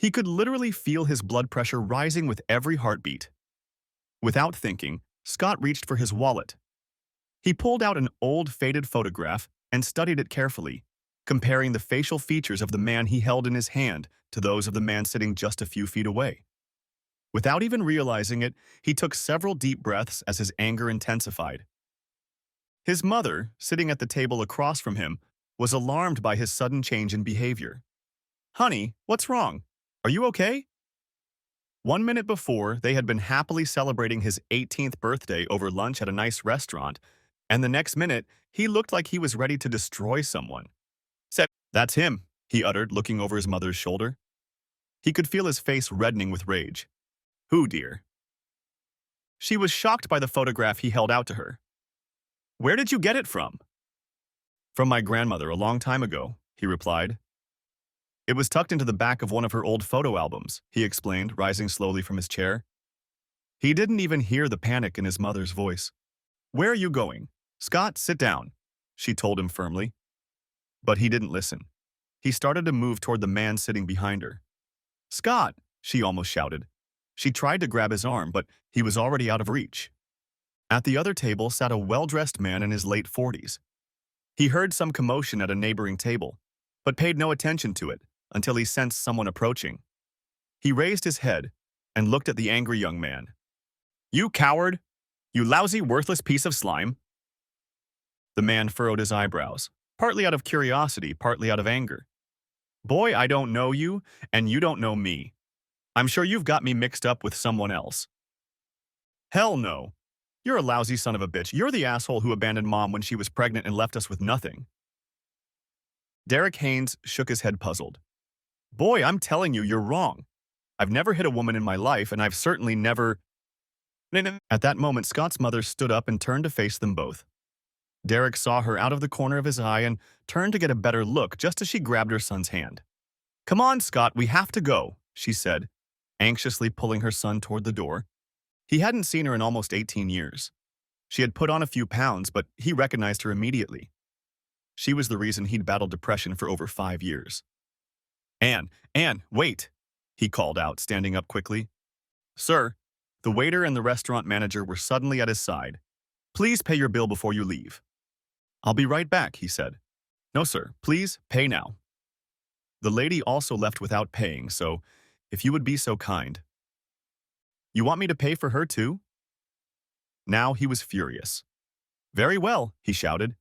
He could literally feel his blood pressure rising with every heartbeat. Without thinking, Scott reached for his wallet. He pulled out an old, faded photograph and studied it carefully, comparing the facial features of the man he held in his hand to those of the man sitting just a few feet away. Without even realizing it, he took several deep breaths as his anger intensified. His mother, sitting at the table across from him, was alarmed by his sudden change in behavior. "Honey, what's wrong? Are you okay?" 1 minute before, they had been happily celebrating his 18th birthday over lunch at a nice restaurant, and the next minute, he looked like he was ready to destroy someone. "That's him," he uttered, looking over his mother's shoulder. He could feel his face reddening with rage. "Who, dear?" She was shocked by the photograph he held out to her. "Where did you get it from?" "From my grandmother a long time ago," he replied. "It was tucked into the back of one of her old photo albums," he explained, rising slowly from his chair. He didn't even hear the panic in his mother's voice. "Where are you going?" "Scott, sit down," she told him firmly. But he didn't listen. He started to move toward the man sitting behind her. "Scott!" she almost shouted. She tried to grab his arm, but he was already out of reach. At the other table sat a well-dressed man in his late 40s. He heard some commotion at a neighboring table, but paid no attention to it until he sensed someone approaching. He raised his head and looked at the angry young man. "You coward! You lousy, worthless piece of slime!" The man furrowed his eyebrows, partly out of curiosity, partly out of anger. "Boy, I don't know you, and you don't know me. I'm sure you've got me mixed up with someone else." "Hell no. You're a lousy son of a bitch. You're the asshole who abandoned Mom when she was pregnant and left us with nothing." Derek Haynes shook his head puzzled. "Boy, I'm telling you, you're wrong. I've never hit a woman in my life, and I've certainly never—" At that moment, Scott's mother stood up and turned to face them both. Derek saw her out of the corner of his eye and turned to get a better look just as she grabbed her son's hand. "Come on, Scott, we have to go," she said, anxiously pulling her son toward the door. He hadn't seen her in almost 18 years. She had put on a few pounds, but he recognized her immediately. She was the reason he'd battled depression for over 5 years. Anne, wait," he called out, standing up quickly. "Sir," the waiter and the restaurant manager were suddenly at his side. "Please pay your bill before you leave." "I'll be right back," he said. "No, sir, please pay now." The lady also left without paying, so if you would be so kind. "You want me to pay for her too?" Now he was furious. "Very well," he shouted.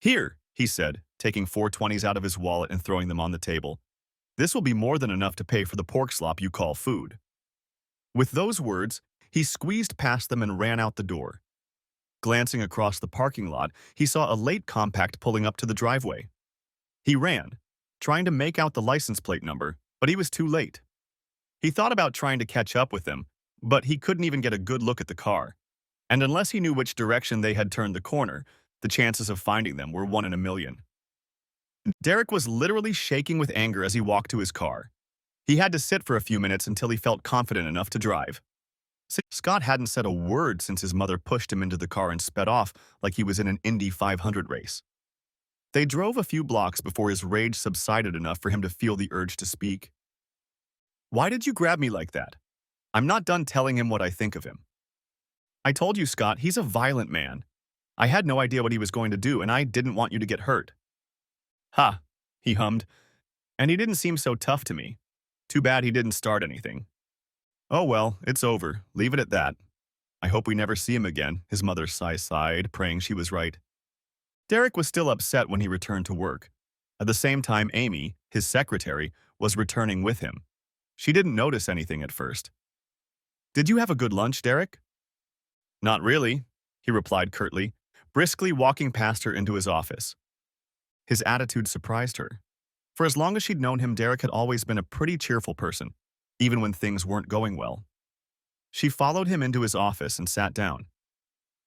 "Here," he said, taking 4 20s out of his wallet and throwing them on the table. "This will be more than enough to pay for the pork slop you call food." With those words, he squeezed past them and ran out the door. Glancing across the parking lot, he saw a late compact pulling up to the driveway. He ran, trying to make out the license plate number, but he was too late. He thought about trying to catch up with them, but he couldn't even get a good look at the car. And unless he knew which direction they had turned the corner, the chances of finding them were 1 in a million. Derek was literally shaking with anger as he walked to his car. He had to sit for a few minutes until he felt confident enough to drive. Scott hadn't said a word since his mother pushed him into the car and sped off like he was in an Indy 500 race. They drove a few blocks before his rage subsided enough for him to feel the urge to speak. "Why did you grab me like that?" I'm not done telling him what I think of him. "I told you, Scott, he's a violent man. I had no idea what he was going to do, and I didn't want you to get hurt." "Ha," he hummed, "and he didn't seem so tough to me. Too bad he didn't start anything." "Oh well, it's over. Leave it at that. I hope we never see him again," his mother sighed, praying she was right. Derek was still upset when he returned to work. At the same time, Amy, his secretary, was returning with him. She didn't notice anything at first. "Did you have a good lunch, Derek?" "Not really," he replied curtly, briskly walking past her into his office. His attitude surprised her. For as long as she'd known him, Derek had always been a pretty cheerful person, even when things weren't going well. She followed him into his office and sat down.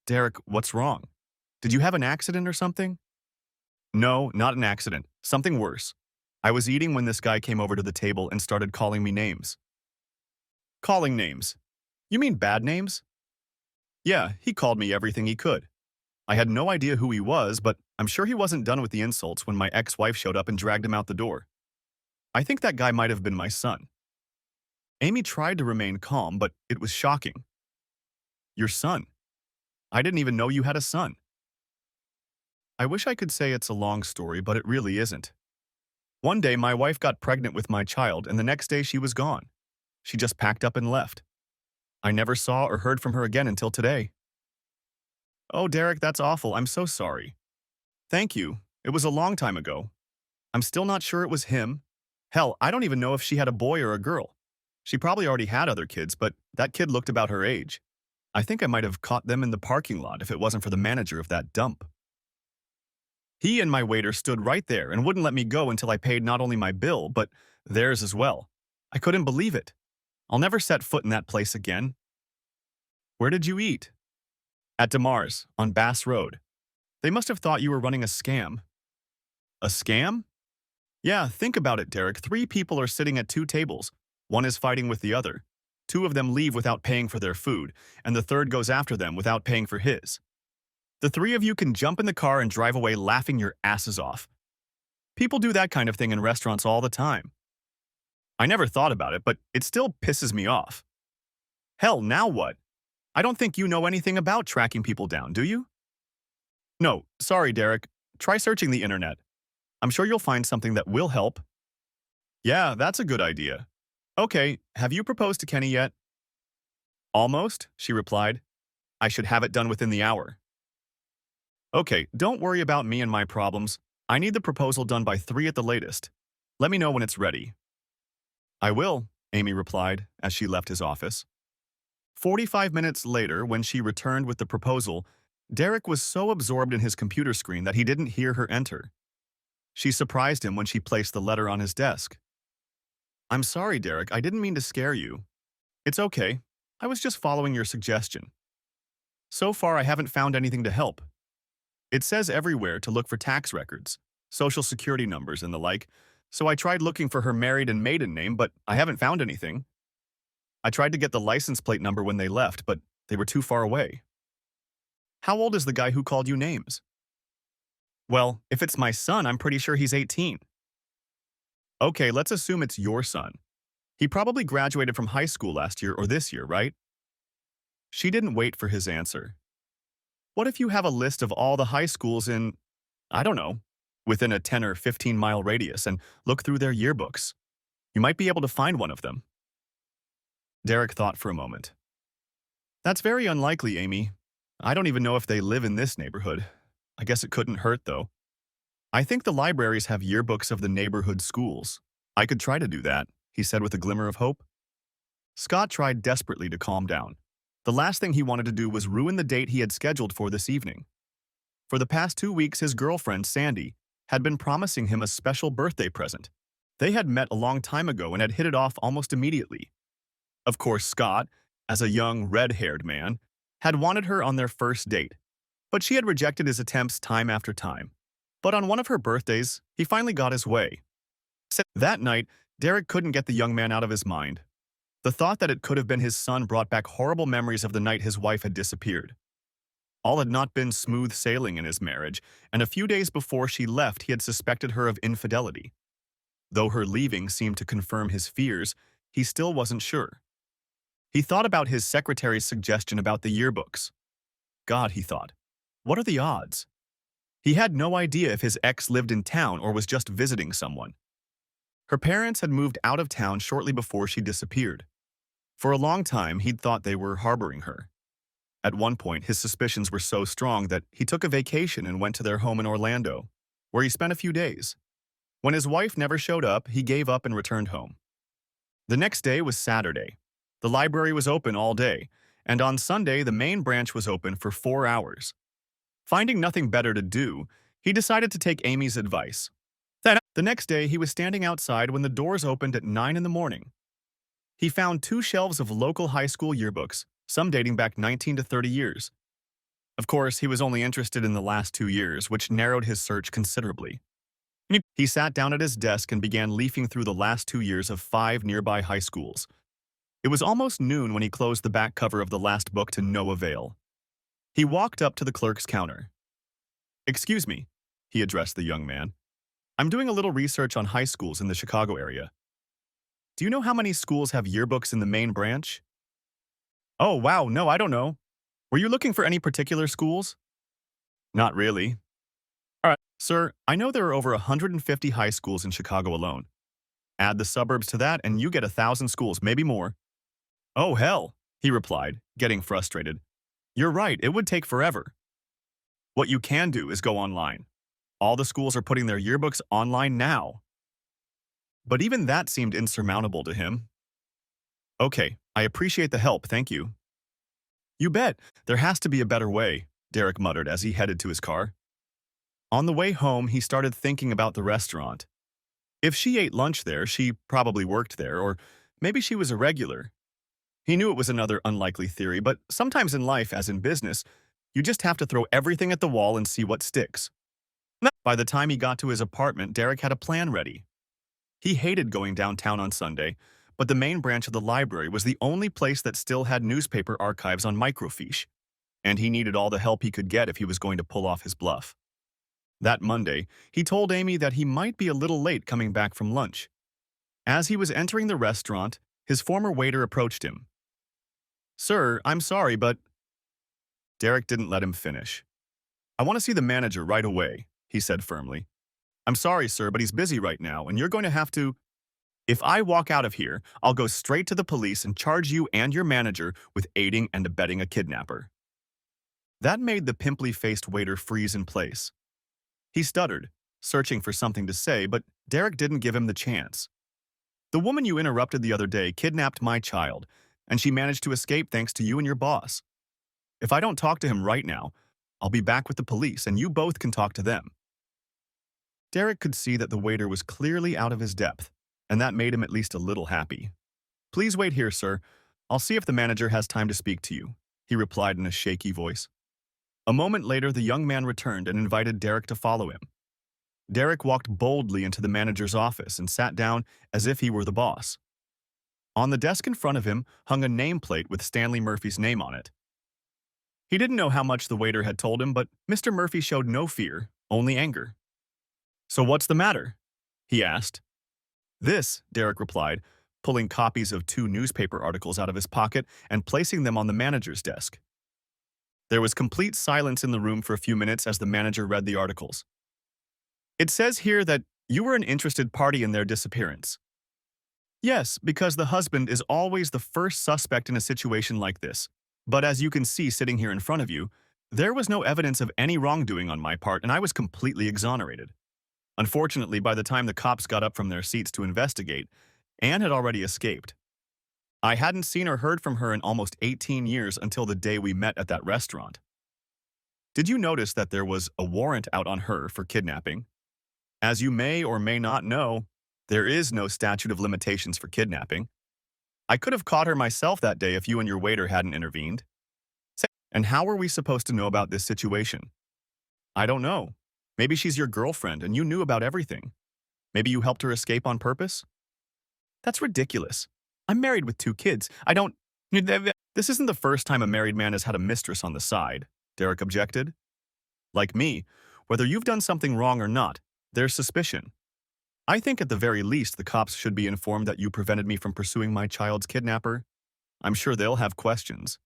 "Derek, what's wrong? Did you have an accident or something?" "No, not an accident. Something worse. I was eating when this guy came over to the table and started calling me names." "Calling names? You mean bad names?" "Yeah, he called me everything he could. I had no idea who he was, but I'm sure he wasn't done with the insults when my ex-wife showed up and dragged him out the door. I think that guy might have been my son. Amy tried to remain calm, but it was shocking. Your son. I didn't even know you had a son. I wish I could say it's a long story, but it really isn't. One day, my wife got pregnant with my child, and the next day she was gone. She just packed up and left. I never saw or heard from her again until today. Oh, Derek, that's awful. I'm so sorry. Thank you. It was a long time ago. I'm still not sure it was him. Hell, I don't even know if she had a boy or a girl. She probably already had other kids, but that kid looked about her age. I think I might have caught them in the parking lot if it wasn't for the manager of that dump. He and my waiter stood right there and wouldn't let me go until I paid not only my bill, but theirs as well. I couldn't believe it. I'll never set foot in that place again. Where did you eat? At DeMars, on Bass Road. They must have thought you were running a scam. A scam? Yeah, think about it, Derek. 3 people are sitting at 2 tables. One is fighting with the other. 2 of them leave without paying for their food, and the third goes after them without paying for his. The 3 of you can jump in the car and drive away laughing your asses off. People do that kind of thing in restaurants all the time. I never thought about it, but it still pisses me off. Hell, now what? I don't think you know anything about tracking people down, do you? No, sorry, Derek. Try searching the internet. I'm sure you'll find something that will help. Yeah, that's a good idea. Okay, have you proposed to Kenny yet? Almost, she replied. I should have it done within the hour. Okay, don't worry about me and my problems. I need the proposal done by 3 at the latest. Let me know when it's ready. I will, Amy replied as she left his office. 45 minutes later, when she returned with the proposal, Derek was so absorbed in his computer screen that he didn't hear her enter. She surprised him when she placed the letter on his desk. I'm sorry, Derek, I didn't mean to scare you. It's okay. I was just following your suggestion. So far, I haven't found anything to help. It says everywhere to look for tax records, social security numbers, and the like, so I tried looking for her married and maiden name, but I haven't found anything. I tried to get the license plate number when they left, but they were too far away. How old is the guy who called you names? Well, if it's my son, I'm pretty sure he's 18. Okay, let's assume it's your son. He probably graduated from high school last year or this year, right? She didn't wait for his answer. What if you have a list of all the high schools in, I don't know, within a 10 or 15-mile radius and look through their yearbooks? You might be able to find one of them. Derek thought for a moment. That's very unlikely, Amy. I don't even know if they live in this neighborhood. I guess it couldn't hurt, though. I think the libraries have yearbooks of the neighborhood schools. I could try to do that, he said with a glimmer of hope. Scott tried desperately to calm down. The last thing he wanted to do was ruin the date he had scheduled for this evening. For the past 2 weeks, his girlfriend, Sandy, had been promising him a special birthday present. They had met a long time ago and had hit it off almost immediately. Of course, Scott, as a young, red-haired man, had wanted her on their first date, but she had rejected his attempts time after time. But on one of her birthdays, he finally got his way. That night, Derek couldn't get the young man out of his mind. The thought that it could have been his son brought back horrible memories of the night his wife had disappeared. All had not been smooth sailing in his marriage, and a few days before she left, he had suspected her of infidelity. Though her leaving seemed to confirm his fears, he still wasn't sure. He thought about his secretary's suggestion about the yearbooks. God, he thought, what are the odds? He had no idea if his ex lived in town or was just visiting someone. Her parents had moved out of town shortly before she disappeared. For a long time, he'd thought they were harboring her. At one point, his suspicions were so strong that he took a vacation and went to their home in Orlando, where he spent a few days. When his wife never showed up, he gave up and returned home. The next day was Saturday. The library was open all day, and on Sunday, the main branch was open for 4 hours. Finding nothing better to do, he decided to take Amy's advice. The next day, he was standing outside when the doors opened at 9 in the morning. He found 2 shelves of local high school yearbooks, some dating back 19 to 30 years. Of course, he was only interested in the last 2 years, which narrowed his search considerably. He sat down at his desk and began leafing through the last 2 years of 5 nearby high schools. It was almost noon when he closed the back cover of the last book to no avail. He walked up to the clerk's counter. "Excuse me," he addressed the young man. "I'm doing a little research on high schools in the Chicago area." Do you know how many schools have yearbooks in the main branch? Oh, wow, no, I don't know. Were you looking for any particular schools? Not really. All right. Sir, I know there are over 150 high schools in Chicago alone. Add the suburbs to that and you get 1,000 schools, maybe more. Oh, hell, he replied, getting frustrated. You're right, it would take forever. What you can do is go online. All the schools are putting their yearbooks online now. But even that seemed insurmountable to him. Okay, I appreciate the help, thank you. You bet, there has to be a better way, Derek muttered as he headed to his car. On the way home, he started thinking about the restaurant. If she ate lunch there, she probably worked there, or maybe she was a regular. He knew it was another unlikely theory, but sometimes in life, as in business, you just have to throw everything at the wall and see what sticks. By the time he got to his apartment, Derek had a plan ready. He hated going downtown on Sunday, but the main branch of the library was the only place that still had newspaper archives on microfiche, and he needed all the help he could get if he was going to pull off his bluff. That Monday, he told Amy that he might be a little late coming back from lunch. As he was entering the restaurant, his former waiter approached him. Sir, I'm sorry, but Derek didn't let him finish. I want to see the manager right away, he said firmly. I'm sorry, sir, but he's busy right now, and you're going to have to. If I walk out of here, I'll go straight to the police and charge you and your manager with aiding and abetting a kidnapper. That made the pimply-faced waiter freeze in place. He stuttered, searching for something to say, but Derek didn't give him the chance. The woman you interrupted the other day kidnapped my child, and she managed to escape thanks to you and your boss. If I don't talk to him right now, I'll be back with the police, and you both can talk to them. Derek could see that the waiter was clearly out of his depth, and that made him at least a little happy. Please wait here, sir. I'll see if the manager has time to speak to you, he replied in a shaky voice. A moment later, the young man returned and invited Derek to follow him. Derek walked boldly into the manager's office and sat down as if he were the boss. On the desk in front of him hung a nameplate with Stanley Murphy's name on it. He didn't know how much the waiter had told him, but Mr. Murphy showed no fear, only anger. So what's the matter? He asked. This, Derek replied, pulling copies of 2 newspaper articles out of his pocket and placing them on the manager's desk. There was complete silence in the room for a few minutes as the manager read the articles. It says here that you were an interested party in their disappearance. Yes, because the husband is always the first suspect in a situation like this. But as you can see sitting here in front of you, there was no evidence of any wrongdoing on my part, and I was completely exonerated. Unfortunately, by the time the cops got up from their seats to investigate, Anne had already escaped. I hadn't seen or heard from her in almost 18 years until the day we met at that restaurant. Did you notice that there was a warrant out on her for kidnapping? As you may or may not know, there is no statute of limitations for kidnapping. I could have caught her myself that day if you and your waiter hadn't intervened. And how were we supposed to know about this situation? I don't know. Maybe she's your girlfriend and you knew about everything. Maybe you helped her escape on purpose? That's ridiculous. I'm married with 2 kids. I don't. This isn't the first time a married man has had a mistress on the side, Derek objected. Like me, whether you've done something wrong or not, there's suspicion. I think at the very least the cops should be informed that you prevented me from pursuing my child's kidnapper. I'm sure they'll have questions.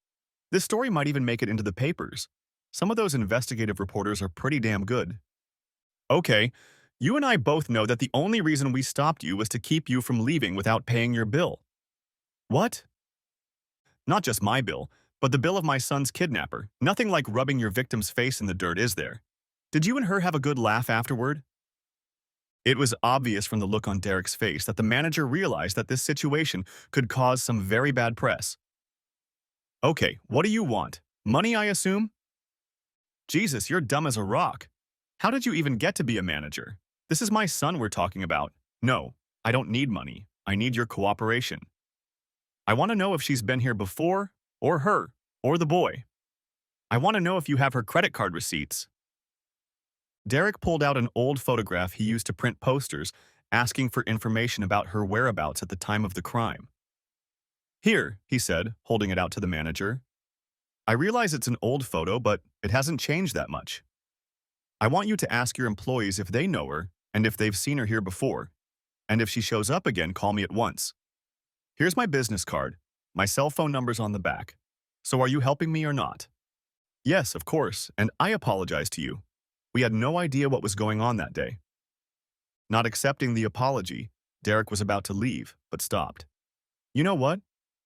This story might even make it into the papers. Some of those investigative reporters are pretty damn good. Okay, you and I both know that the only reason we stopped you was to keep you from leaving without paying your bill. What? Not just my bill, but the bill of my son's kidnapper. Nothing like rubbing your victim's face in the dirt, is there? Did you and her have a good laugh afterward? It was obvious from the look on Derek's face that the manager realized that this situation could cause some very bad press. Okay, what do you want? Money, I assume? Jesus, you're dumb as a rock. How did you even get to be a manager? This is my son we're talking about. No, I don't need money. I need your cooperation. I want to know if she's been here before, or her, or the boy. I want to know if you have her credit card receipts. Derek pulled out an old photograph he used to print posters, asking for information about her whereabouts at the time of the crime. Here, he said, holding it out to the manager. I realize it's an old photo, but it hasn't changed that much. I want you to ask your employees if they know her and if they've seen her here before. And if she shows up again, call me at once. Here's my business card. My cell phone number's on the back. So are you helping me or not? Yes, of course, and I apologize to you. We had no idea what was going on that day. Not accepting the apology, Derek was about to leave, but stopped. You know what?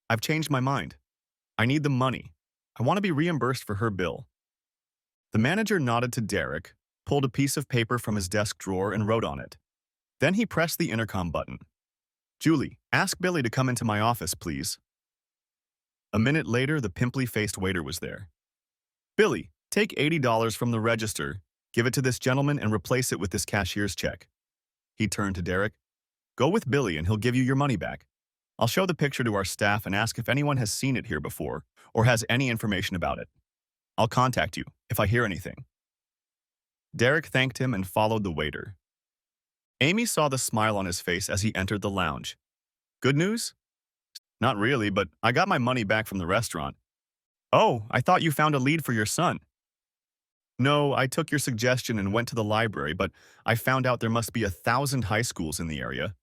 I've changed my mind. I need the money. I want to be reimbursed for her bill. The manager nodded to Derek, pulled a piece of paper from his desk drawer and wrote on it. Then he pressed the intercom button. Julie, ask Billy to come into my office, please. A minute later, the pimply-faced waiter was there. Billy, take $80 from the register, give it to this gentleman and replace it with this cashier's check. He turned to Derek. Go with Billy and he'll give you your money back. I'll show the picture to our staff and ask if anyone has seen it here before or has any information about it. I'll contact you if I hear anything. Derek thanked him and followed the waiter. Amy saw the smile on his face as he entered the lounge. Good news? Not really, but I got my money back from the restaurant. Oh, I thought you found a lead for your son. No, I took your suggestion and went to the library, but I found out there must be 1,000 high schools in the area.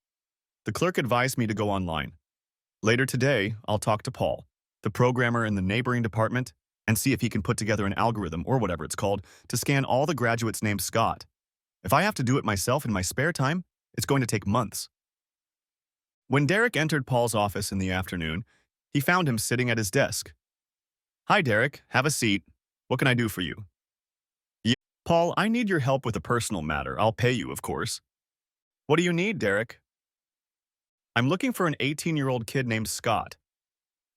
The clerk advised me to go online. Later today, I'll talk to Paul, the programmer in the neighboring department, and see if he can put together an algorithm, or whatever it's called, to scan all the graduates named Scott. If I have to do it myself in my spare time, it's going to take months. When Derek entered Paul's office in the afternoon, he found him sitting at his desk. Hi, Derek. Have a seat. What can I do for you? Yeah, Paul, I need your help with a personal matter. I'll pay you, of course. What do you need, Derek? I'm looking for an 18-year-old kid named Scott.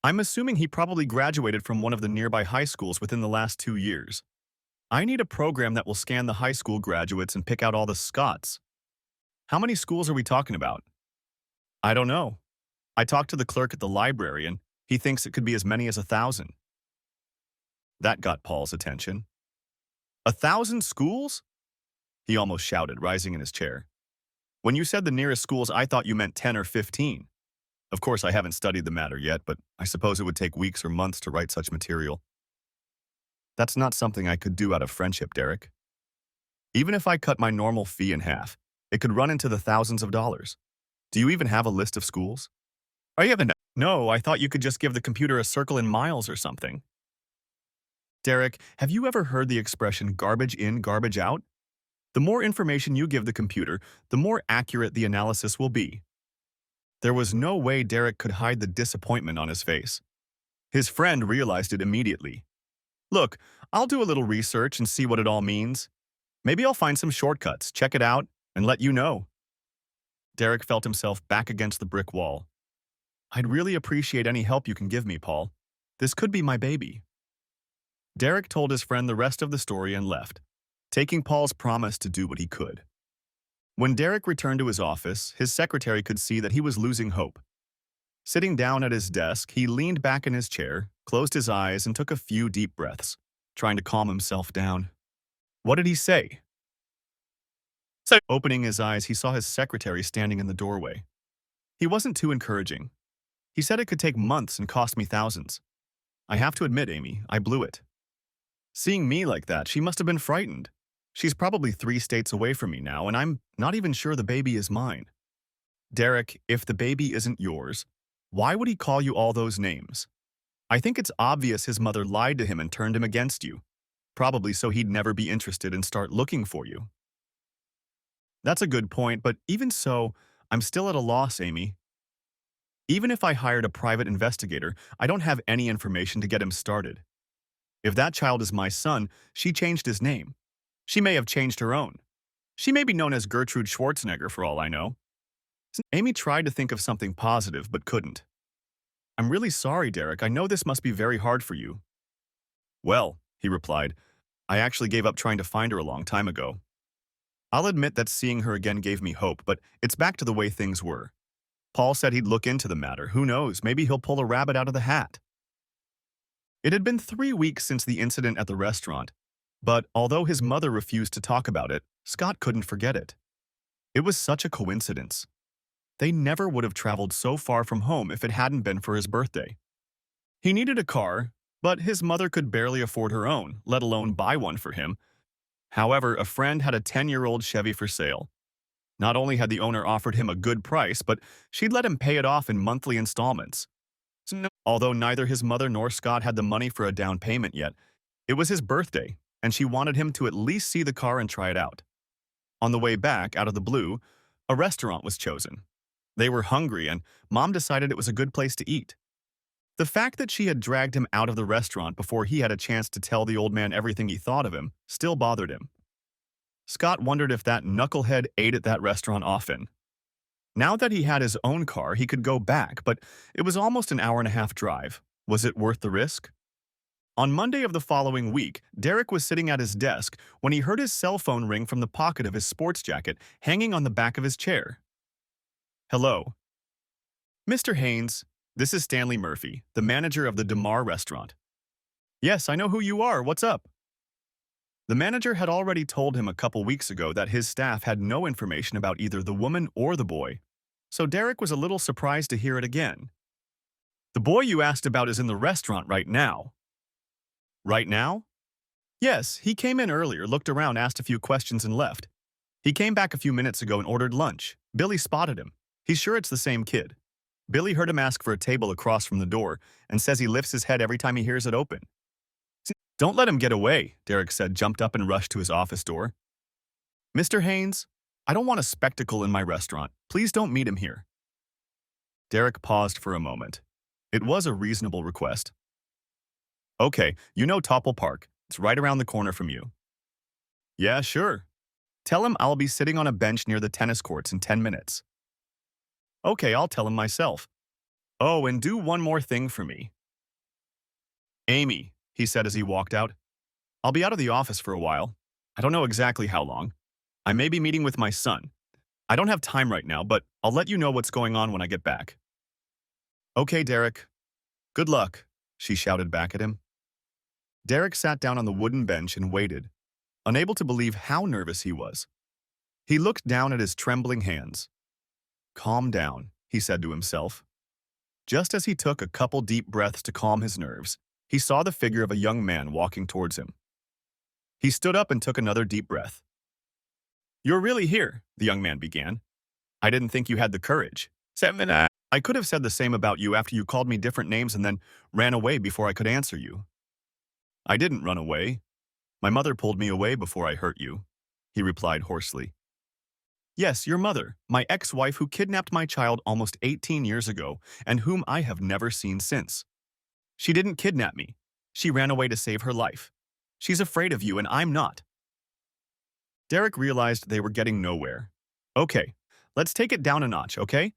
I'm assuming he probably graduated from one of the nearby high schools within the last 2 years. I need a program that will scan the high school graduates and pick out all the Scotts. How many schools are we talking about? I don't know. I talked to the clerk at the library and he thinks it could be as many as 1,000. That got Paul's attention. 1,000 schools? He almost shouted, rising in his chair. When you said the nearest schools, I thought you meant 10 or 15. Of course, I haven't studied the matter yet, but I suppose it would take weeks or months to write such material. That's not something I could do out of friendship, Derek. Even if I cut my normal fee in half, it could run into the thousands of dollars. Do you even have a list of schools? Oh, you haven't? No, I thought you could just give the computer a circle in miles or something. Derek, have you ever heard the expression garbage in, garbage out? The more information you give the computer, the more accurate the analysis will be. There was no way Derek could hide the disappointment on his face. His friend realized it immediately. Look, I'll do a little research and see what it all means. Maybe I'll find some shortcuts, check it out, and let you know. Derek felt himself back against the brick wall. I'd really appreciate any help you can give me, Paul. This could be my baby. Derek told his friend the rest of the story and left, taking Paul's promise to do what he could. When Derek returned to his office, his secretary could see that he was losing hope. Sitting down at his desk, he leaned back in his chair, closed his eyes, and took a few deep breaths, trying to calm himself down. What did he say? Opening his eyes, he saw his secretary standing in the doorway. He wasn't too encouraging. He said it could take months and cost me thousands. I have to admit, Amy, I blew it. Seeing me like that, she must have been frightened. She's probably 3 states away from me now, and I'm not even sure the baby is mine. Derek, if the baby isn't yours, why would he call you all those names? I think it's obvious his mother lied to him and turned him against you, probably so he'd never be interested and start looking for you. That's a good point, but even so, I'm still at a loss, Amy. Even if I hired a private investigator, I don't have any information to get him started. If that child is my son, she changed his name. She may have changed her own. She may be known as Gertrude Schwarzenegger for all I know. Amy tried to think of something positive, but couldn't. I'm really sorry, Derek. I know this must be very hard for you. Well, he replied, I actually gave up trying to find her a long time ago. I'll admit that seeing her again gave me hope, but it's back to the way things were. Paul said he'd look into the matter. Who knows, maybe he'll pull a rabbit out of the hat. It had been 3 weeks since the incident at the restaurant, but although his mother refused to talk about it, Scott couldn't forget it. It was such a coincidence. They never would have traveled so far from home if it hadn't been for his birthday. He needed a car, but his mother could barely afford her own, let alone buy one for him. However, a friend had a 10-year-old Chevy for sale. Not only had the owner offered him a good price, but she'd let him pay it off in monthly installments. Although neither his mother nor Scott had the money for a down payment yet, it was his birthday, and she wanted him to at least see the car and try it out. On the way back, out of the blue, a restaurant was chosen. They were hungry, and Mom decided it was a good place to eat. The fact that she had dragged him out of the restaurant before he had a chance to tell the old man everything he thought of him still bothered him. Scott wondered if that knucklehead ate at that restaurant often. Now that he had his own car, he could go back, but it was almost an hour-and-a-half drive. Was it worth the risk? On Monday of the following week, Derek was sitting at his desk when he heard his cell phone ring from the pocket of his sports jacket hanging on the back of his chair. Hello. Mr. Haynes, this is Stanley Murphy, the manager of the DeMar restaurant. Yes, I know who you are. What's up? The manager had already told him a couple weeks ago that his staff had no information about either the woman or the boy, so Derek was a little surprised to hear it again. The boy you asked about is in the restaurant right now. Right now? Yes, he came in earlier, looked around, asked a few questions, and left. He came back a few minutes ago and ordered lunch. Billy spotted him. He's sure it's the same kid. Billy heard him ask for a table across from the door and says he lifts his head every time he hears it open. Don't let him get away, Derek said, jumped up and rushed to his office door. Mr. Haynes, I don't want a spectacle in my restaurant. Please don't meet him here. Derek paused for a moment. It was a reasonable request. Okay, you know Topple Park. It's right around the corner from you. Yeah, sure. Tell him I'll be sitting on a bench near the tennis courts in 10 minutes. Okay, I'll tell him myself. Oh, and do one more thing for me. Amy, he said as he walked out. I'll be out of the office for a while. I don't know exactly how long. I may be meeting with my son. I don't have time right now, but I'll let you know what's going on when I get back. Okay, Derek. Good luck, she shouted back at him. Derek sat down on the wooden bench and waited, unable to believe how nervous he was. He looked down at his trembling hands. Calm down, he said to himself. Just as he took a couple deep breaths to calm his nerves, he saw the figure of a young man walking towards him. He stood up and took another deep breath. You're really here, the young man began. I didn't think you had the courage. I could have said the same about you after you called me different names and then ran away before I could answer you. I didn't run away. My mother pulled me away before I hurt you, he replied hoarsely. Yes, your mother, my ex-wife who kidnapped my child almost 18 years ago and whom I have never seen since. She didn't kidnap me. She ran away to save her life. She's afraid of you and I'm not. Derek realized they were getting nowhere. Okay, let's take it down a notch, okay?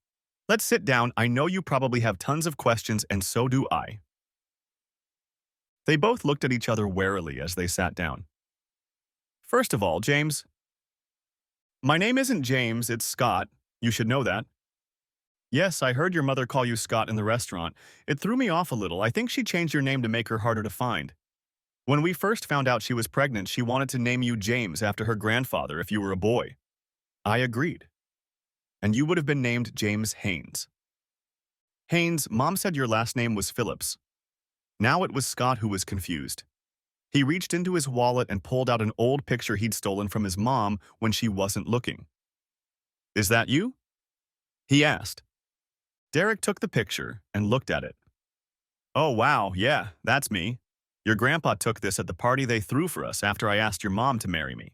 Let's sit down. I know you probably have tons of questions and so do I. They both looked at each other warily as they sat down. First of all, James. My name isn't James, it's Scott. You should know that. Yes, I heard your mother call you Scott in the restaurant. It threw me off a little. I think she changed your name to make her harder to find. When we first found out she was pregnant, she wanted to name you James after her grandfather if you were a boy. I agreed. And you would have been named James Haynes. Haynes, Mom said your last name was Phillips. Now it was Scott who was confused. He reached into his wallet and pulled out an old picture he'd stolen from his mom when she wasn't looking. Is that you? He asked. Derek took the picture and looked at it. Oh, wow, yeah, that's me. Your grandpa took this at the party they threw for us after I asked your mom to marry me.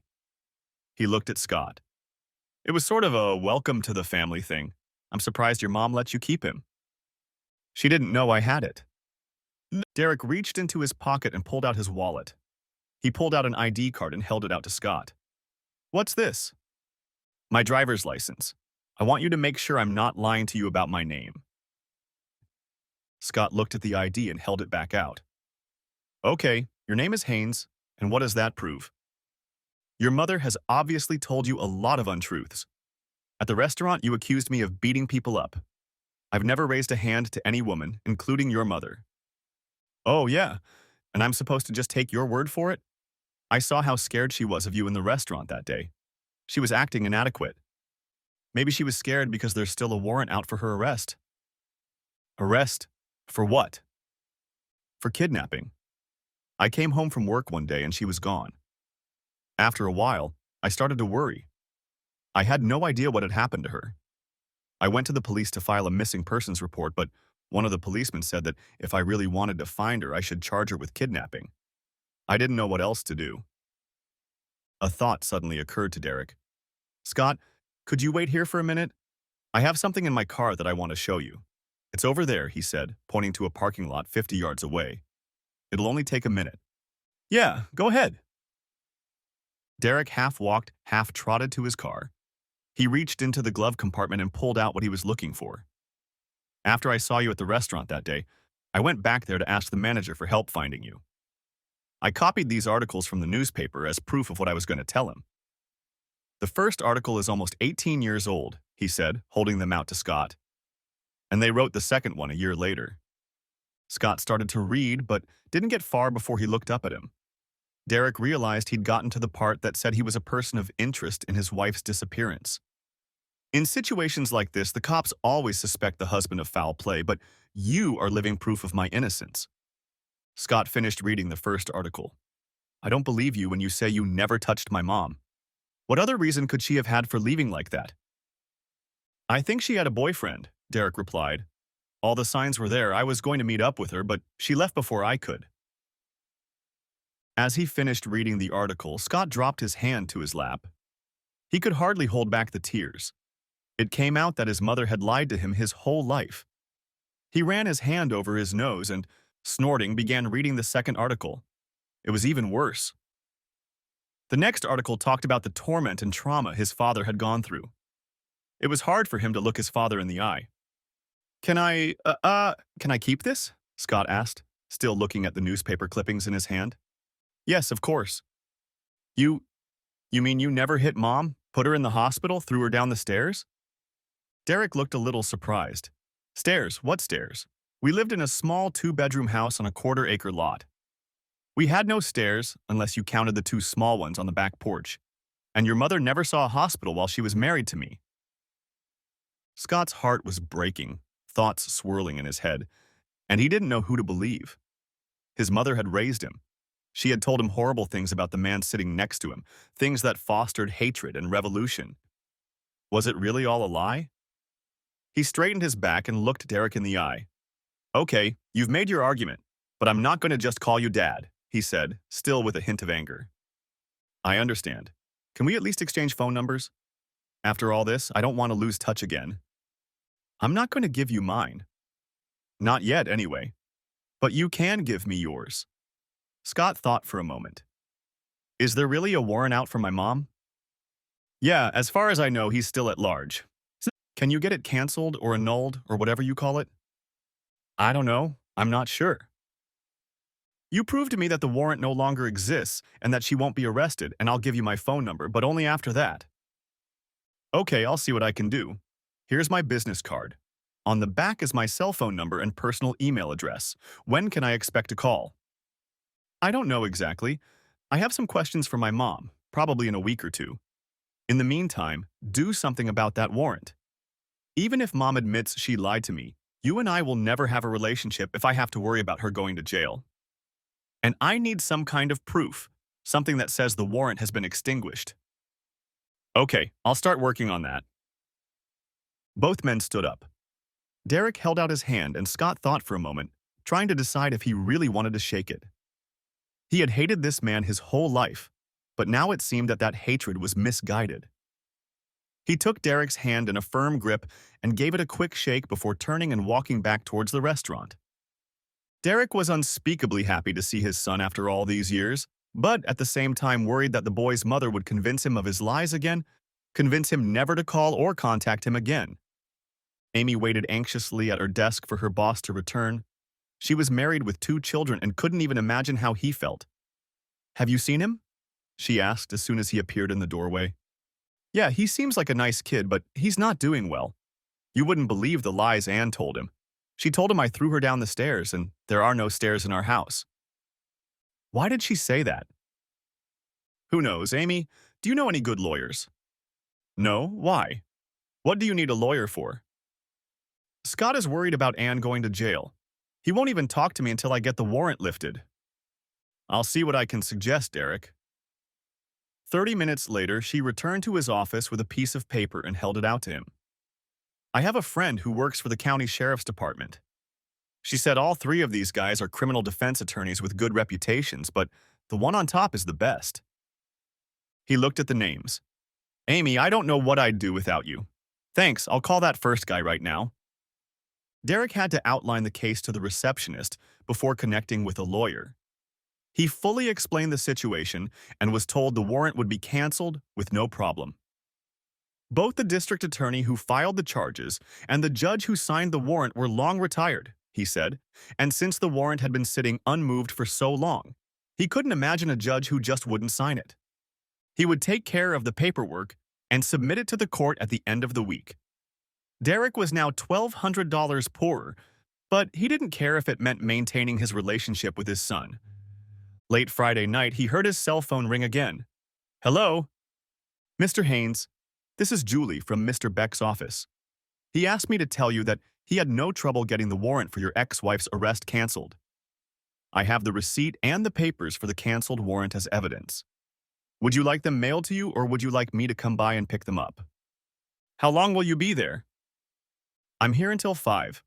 He looked at Scott. It was sort of a welcome to the family thing. I'm surprised your mom let you keep him. She didn't know I had it. Derek reached into his pocket and pulled out his wallet. He pulled out an ID card and held it out to Scott. What's this? My driver's license. I want you to make sure I'm not lying to you about my name. Scott looked at the ID and held it back out. Okay, your name is Haynes, and what does that prove? Your mother has obviously told you a lot of untruths. At the restaurant, you accused me of beating people up. I've never raised a hand to any woman, including your mother. Oh, yeah, and I'm supposed to just take your word for it? I saw how scared she was of you in the restaurant that day. She was acting inadequate. Maybe she was scared because there's still a warrant out for her arrest. Arrest? For what? For kidnapping. I came home from work one day and she was gone. After a while, I started to worry. I had no idea what had happened to her. I went to the police to file a missing persons report, but one of the policemen said that if I really wanted to find her, I should charge her with kidnapping. I didn't know what else to do. A thought suddenly occurred to Derek. Scott, could you wait here for a minute? I have something in my car that I want to show you. It's over there, he said, pointing to a parking lot 50 yards away. It'll only take a minute. Yeah, go ahead. Derek half walked, half trotted to his car. He reached into the glove compartment and pulled out what he was looking for. After I saw you at the restaurant that day, I went back there to ask the manager for help finding you. I copied these articles from the newspaper as proof of what I was going to tell him. The first article is almost 18 years old, he said, holding them out to Scott. And they wrote the second one a year later. Scott started to read, but didn't get far before he looked up at him. Derek realized he'd gotten to the part that said he was a person of interest in his wife's disappearance. In situations like this, the cops always suspect the husband of foul play, but you are living proof of my innocence. Scott finished reading the first article. I don't believe you when you say you never touched my mom. What other reason could she have had for leaving like that? I think she had a boyfriend, Derek replied. All the signs were there. I was going to meet up with her, but she left before I could. As he finished reading the article, Scott dropped his hand to his lap. He could hardly hold back the tears. It came out that his mother had lied to him his whole life. He ran his hand over his nose and, snorting, began reading the second article. It was even worse. The next article talked about the torment and trauma his father had gone through. It was hard for him to look his father in the eye. Can I keep this? Scott asked, still looking at the newspaper clippings in his hand. Yes, of course. You mean you never hit Mom, put her in the hospital, threw her down the stairs? Derek looked a little surprised. Stairs? What stairs? We lived in a small 2-bedroom house on a quarter-acre lot. We had no stairs, unless you counted the 2 small ones on the back porch. And your mother never saw a hospital while she was married to me. Scott's heart was breaking, thoughts swirling in his head, and he didn't know who to believe. His mother had raised him. She had told him horrible things about the man sitting next to him, things that fostered hatred and revolution. Was it really all a lie? He straightened his back and looked Derek in the eye. Okay, you've made your argument, but I'm not going to just call you Dad, he said, still with a hint of anger. I understand. Can we at least exchange phone numbers? After all this, I don't want to lose touch again. I'm not going to give you mine. Not yet, anyway. But you can give me yours. Scott thought for a moment. Is there really a warrant out for my mom? Yeah, as far as I know, he's still at large. Can you get it canceled or annulled or whatever you call it? I don't know. I'm not sure. You prove to me that the warrant no longer exists and that she won't be arrested, and I'll give you my phone number, but only after that. Okay, I'll see what I can do. Here's my business card. On the back is my cell phone number and personal email address. When can I expect a call? I don't know exactly. I have some questions for my mom, probably in a week or two. In the meantime, do something about that warrant. Even if Mom admits she lied to me, you and I will never have a relationship if I have to worry about her going to jail. And I need some kind of proof, something that says the warrant has been extinguished. Okay, I'll start working on that. Both men stood up. Derek held out his hand and Scott thought for a moment, trying to decide if he really wanted to shake it. He had hated this man his whole life, but now it seemed that hatred was misguided. He took Derek's hand in a firm grip and gave it a quick shake before turning and walking back towards the restaurant. Derek was unspeakably happy to see his son after all these years, but at the same time worried that the boy's mother would convince him of his lies again, convince him never to call or contact him again. Amy waited anxiously at her desk for her boss to return. She was married with 2 children and couldn't even imagine how he felt. Have you seen him? She asked as soon as he appeared in the doorway. Yeah, he seems like a nice kid, but he's not doing well. You wouldn't believe the lies Anne told him. She told him I threw her down the stairs, and there are no stairs in our house. Why did she say that? Who knows, Amy? Do you know any good lawyers? No? Why? What do you need a lawyer for? Scott is worried about Anne going to jail. He won't even talk to me until I get the warrant lifted. I'll see what I can suggest, Derek. 30 minutes later, she returned to his office with a piece of paper and held it out to him. I have a friend who works for the county sheriff's department. She said all three of these guys are criminal defense attorneys with good reputations, but the one on top is the best. He looked at the names. Amy, I don't know what I'd do without you. Thanks, I'll call that first guy right now. Derek had to outline the case to the receptionist before connecting with a lawyer. He fully explained the situation and was told the warrant would be canceled with no problem. Both the district attorney who filed the charges and the judge who signed the warrant were long retired, he said, and since the warrant had been sitting unmoved for so long, he couldn't imagine a judge who just wouldn't sign it. He would take care of the paperwork and submit it to the court at the end of the week. Derek was now $1,200 poorer, but he didn't care if it meant maintaining his relationship with his son. Late Friday night, he heard his cell phone ring again. Hello? Mr. Haynes, this is Julie from Mr. Beck's office. He asked me to tell you that he had no trouble getting the warrant for your ex-wife's arrest canceled. I have the receipt and the papers for the canceled warrant as evidence. Would you like them mailed to you, or would you like me to come by and pick them up? How long will you be there? I'm here until 5.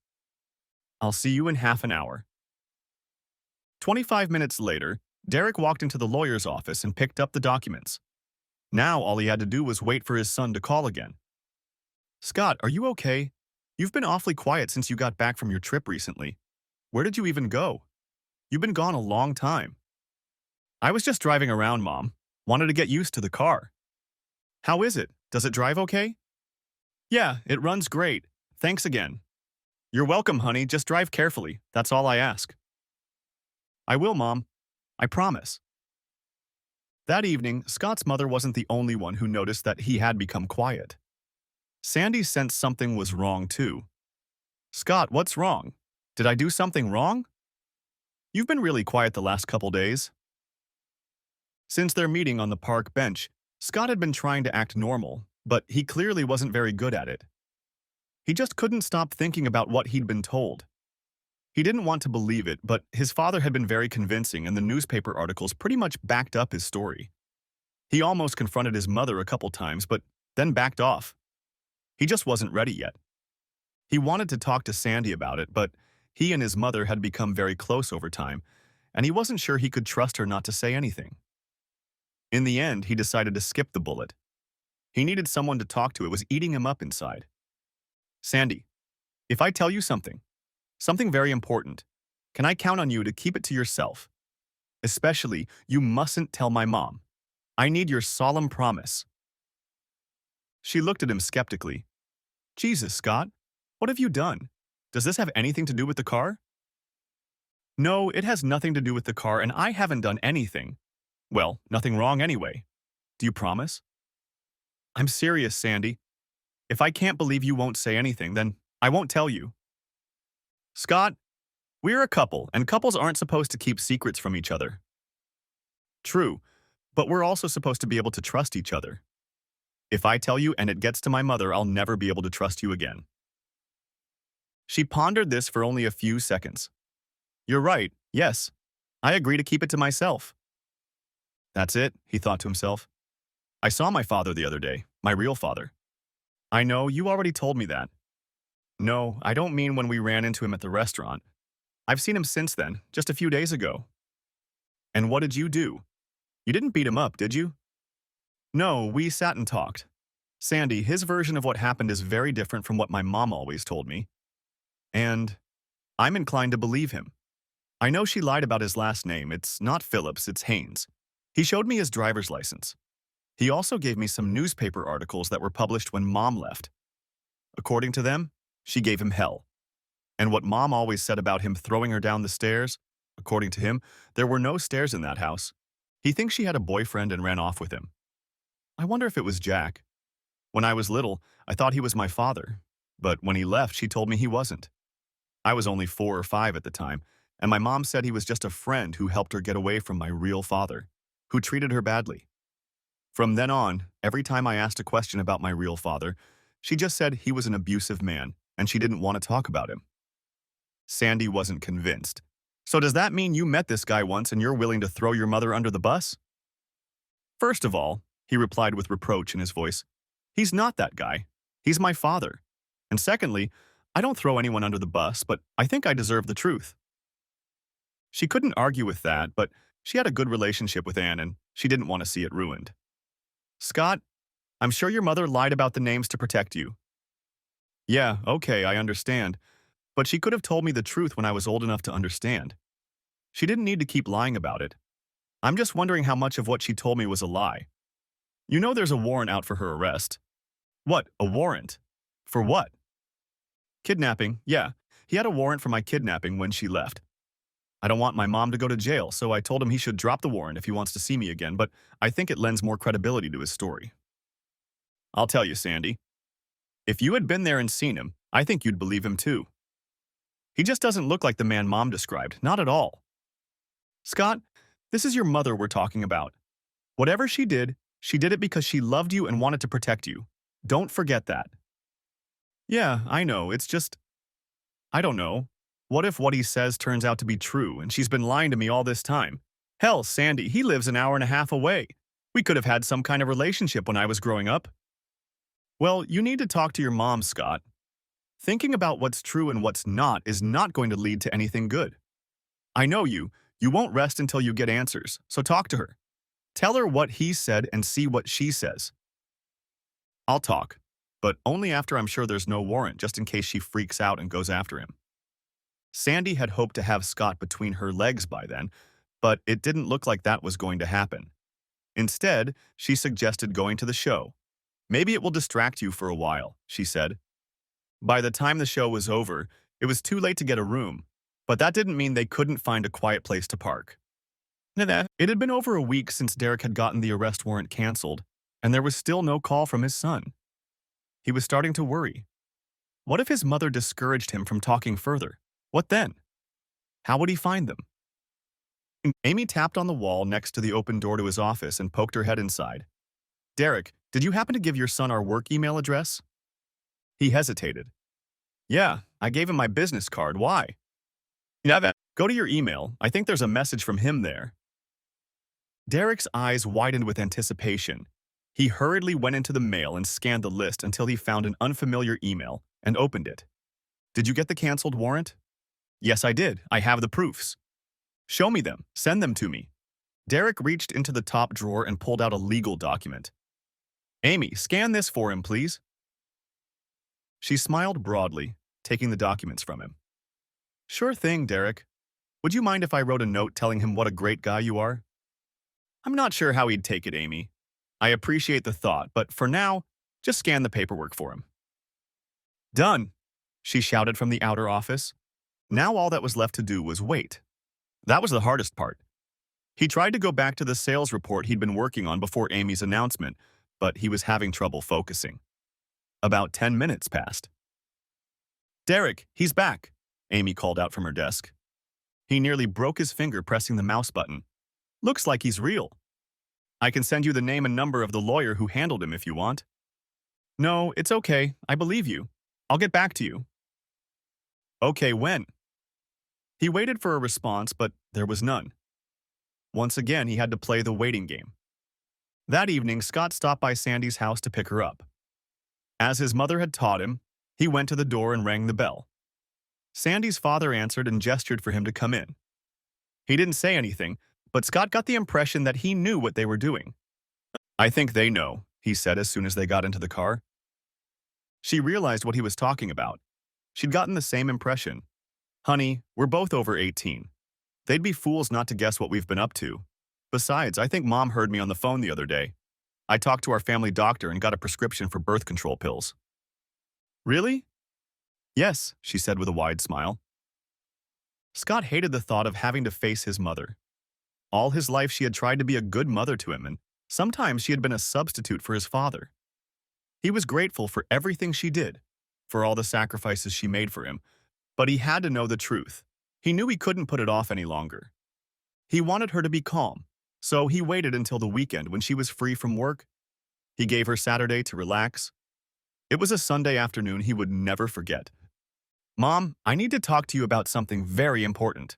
I'll see you in half an hour. 25 minutes later, Derek walked into the lawyer's office and picked up the documents. Now all he had to do was wait for his son to call again. Scott, are you okay? You've been awfully quiet since you got back from your trip recently. Where did you even go? You've been gone a long time. I was just driving around, Mom. Wanted to get used to the car. How is it? Does it drive okay? Yeah, it runs great. Thanks again. You're welcome, honey. Just drive carefully. That's all I ask. I will, Mom. I promise. That evening, Scott's mother wasn't the only one who noticed that he had become quiet. Sandy sensed something was wrong, too. Scott, what's wrong? Did I do something wrong? You've been really quiet the last couple days. Since their meeting on the park bench, Scott had been trying to act normal, but he clearly wasn't very good at it. He just couldn't stop thinking about what he'd been told. He didn't want to believe it, but his father had been very convincing and the newspaper articles pretty much backed up his story. He almost confronted his mother a couple times, but then backed off. He just wasn't ready yet. He wanted to talk to Sandy about it, but he and his mother had become very close over time, and he wasn't sure he could trust her not to say anything. In the end, he decided to skip the bullet. He needed someone to talk to. It was eating him up inside. Sandy, if I tell you something very important, can I count on you to keep it to yourself? Especially, you mustn't tell my mom. I need your solemn promise. She looked at him skeptically. Jesus, Scott, what have you done? Does this have anything to do with the car? No, it has nothing to do with the car, and I haven't done anything. Well, nothing wrong anyway. Do you promise? I'm serious, Sandy. If I can't believe you won't say anything, then I won't tell you. Scott, we're a couple, and couples aren't supposed to keep secrets from each other. True, but we're also supposed to be able to trust each other. If I tell you and it gets to my mother, I'll never be able to trust you again. She pondered this for only a few seconds. You're right, yes. I agree to keep it to myself. That's it, he thought to himself. I saw my father the other day, my real father. I know, you already told me that. No, I don't mean when we ran into him at the restaurant. I've seen him since then, just a few days ago. And what did you do? You didn't beat him up, did you? No, we sat and talked. Sandy, his version of what happened is very different from what my mom always told me. And I'm inclined to believe him. I know she lied about his last name. It's not Phillips, it's Haynes. He showed me his driver's license. He also gave me some newspaper articles that were published when Mom left. According to them, she gave him hell. And what Mom always said about him throwing her down the stairs, according to him, there were no stairs in that house. He thinks she had a boyfriend and ran off with him. I wonder if it was Jack. When I was little, I thought he was my father, but when he left, she told me he wasn't. I was only 4 or 5 at the time, and my mom said he was just a friend who helped her get away from my real father, who treated her badly. From then on, every time I asked a question about my real father, she just said he was an abusive man, and she didn't want to talk about him. Sandy wasn't convinced. So does that mean you met this guy once and you're willing to throw your mother under the bus? First of all, he replied with reproach in his voice. He's not that guy. He's my father. And secondly, I don't throw anyone under the bus, but I think I deserve the truth. She couldn't argue with that, but she had a good relationship with Anne and she didn't want to see it ruined. Scott, I'm sure your mother lied about the names to protect you. Yeah, okay, I understand. But she could have told me the truth when I was old enough to understand. She didn't need to keep lying about it. I'm just wondering how much of what she told me was a lie. You know there's a warrant out for her arrest. What, a warrant? For what? Kidnapping, yeah. He had a warrant for my kidnapping when she left. I don't want my mom to go to jail, so I told him he should drop the warrant if he wants to see me again, but I think it lends more credibility to his story. I'll tell you, Sandy. If you had been there and seen him, I think you'd believe him too. He just doesn't look like the man Mom described, not at all. Scott, this is your mother we're talking about. Whatever she did it because she loved you and wanted to protect you. Don't forget that. Yeah, I know, it's just, I don't know. What if what he says turns out to be true and she's been lying to me all this time? Hell, Sandy, he lives an hour and a half away. We could have had some kind of relationship when I was growing up. Well, you need to talk to your mom, Scott. Thinking about what's true and what's not is not going to lead to anything good. I know you. You won't rest until you get answers, so talk to her. Tell her what he said and see what she says. I'll talk, but only after I'm sure there's no warrant, just in case she freaks out and goes after him. Sandy had hoped to have Scott between her legs by then, but it didn't look like that was going to happen. Instead, she suggested going to the show. Maybe it will distract you for a while, she said. By the time the show was over, it was too late to get a room, but that didn't mean they couldn't find a quiet place to park. It had been over a week since Derek had gotten the arrest warrant canceled, and there was still no call from his son. He was starting to worry. What if his mother discouraged him from talking further? What then? How would he find them? Amy tapped on the wall next to the open door to his office and poked her head inside. Derek, did you happen to give your son our work email address? He hesitated. Yeah, I gave him my business card. Why? Go to your email. I think there's a message from him there. Derek's eyes widened with anticipation. He hurriedly went into the mail and scanned the list until he found an unfamiliar email and opened it. Did you get the canceled warrant? Yes, I did. I have the proofs. Show me them. Send them to me. Derek reached into the top drawer and pulled out a legal document. Amy, scan this for him, please. She smiled broadly, taking the documents from him. Sure thing, Derek. Would you mind if I wrote a note telling him what a great guy you are? I'm not sure how he'd take it, Amy. I appreciate the thought, but for now, just scan the paperwork for him. Done, she shouted from the outer office. Now all that was left to do was wait. That was the hardest part. He tried to go back to the sales report he'd been working on before Amy's announcement, but he was having trouble focusing. About 10 minutes passed. Derek, he's back, Amy called out from her desk. He nearly broke his finger pressing the mouse button. Looks like he's real. I can send you the name and number of the lawyer who handled him if you want. No, it's okay. I believe you. I'll get back to you. Okay, when? He waited for a response, but there was none. Once again, he had to play the waiting game. That evening, Scott stopped by Sandy's house to pick her up. As his mother had taught him, he went to the door and rang the bell. Sandy's father answered and gestured for him to come in. He didn't say anything, but Scott got the impression that he knew what they were doing. I think they know, he said as soon as they got into the car. She realized what he was talking about. She'd gotten the same impression. Honey, we're both over 18. They'd be fools not to guess what we've been up to. Besides, I think Mom heard me on the phone the other day. I talked to our family doctor and got a prescription for birth control pills. Really? Yes, she said with a wide smile. Scott hated the thought of having to face his mother. All his life she had tried to be a good mother to him, and sometimes she had been a substitute for his father. He was grateful for everything she did, for all the sacrifices she made for him, but he had to know the truth. He knew he couldn't put it off any longer. He wanted her to be calm, so he waited until the weekend when she was free from work. He gave her Saturday to relax. It was a Sunday afternoon he would never forget. Mom, I need to talk to you about something very important.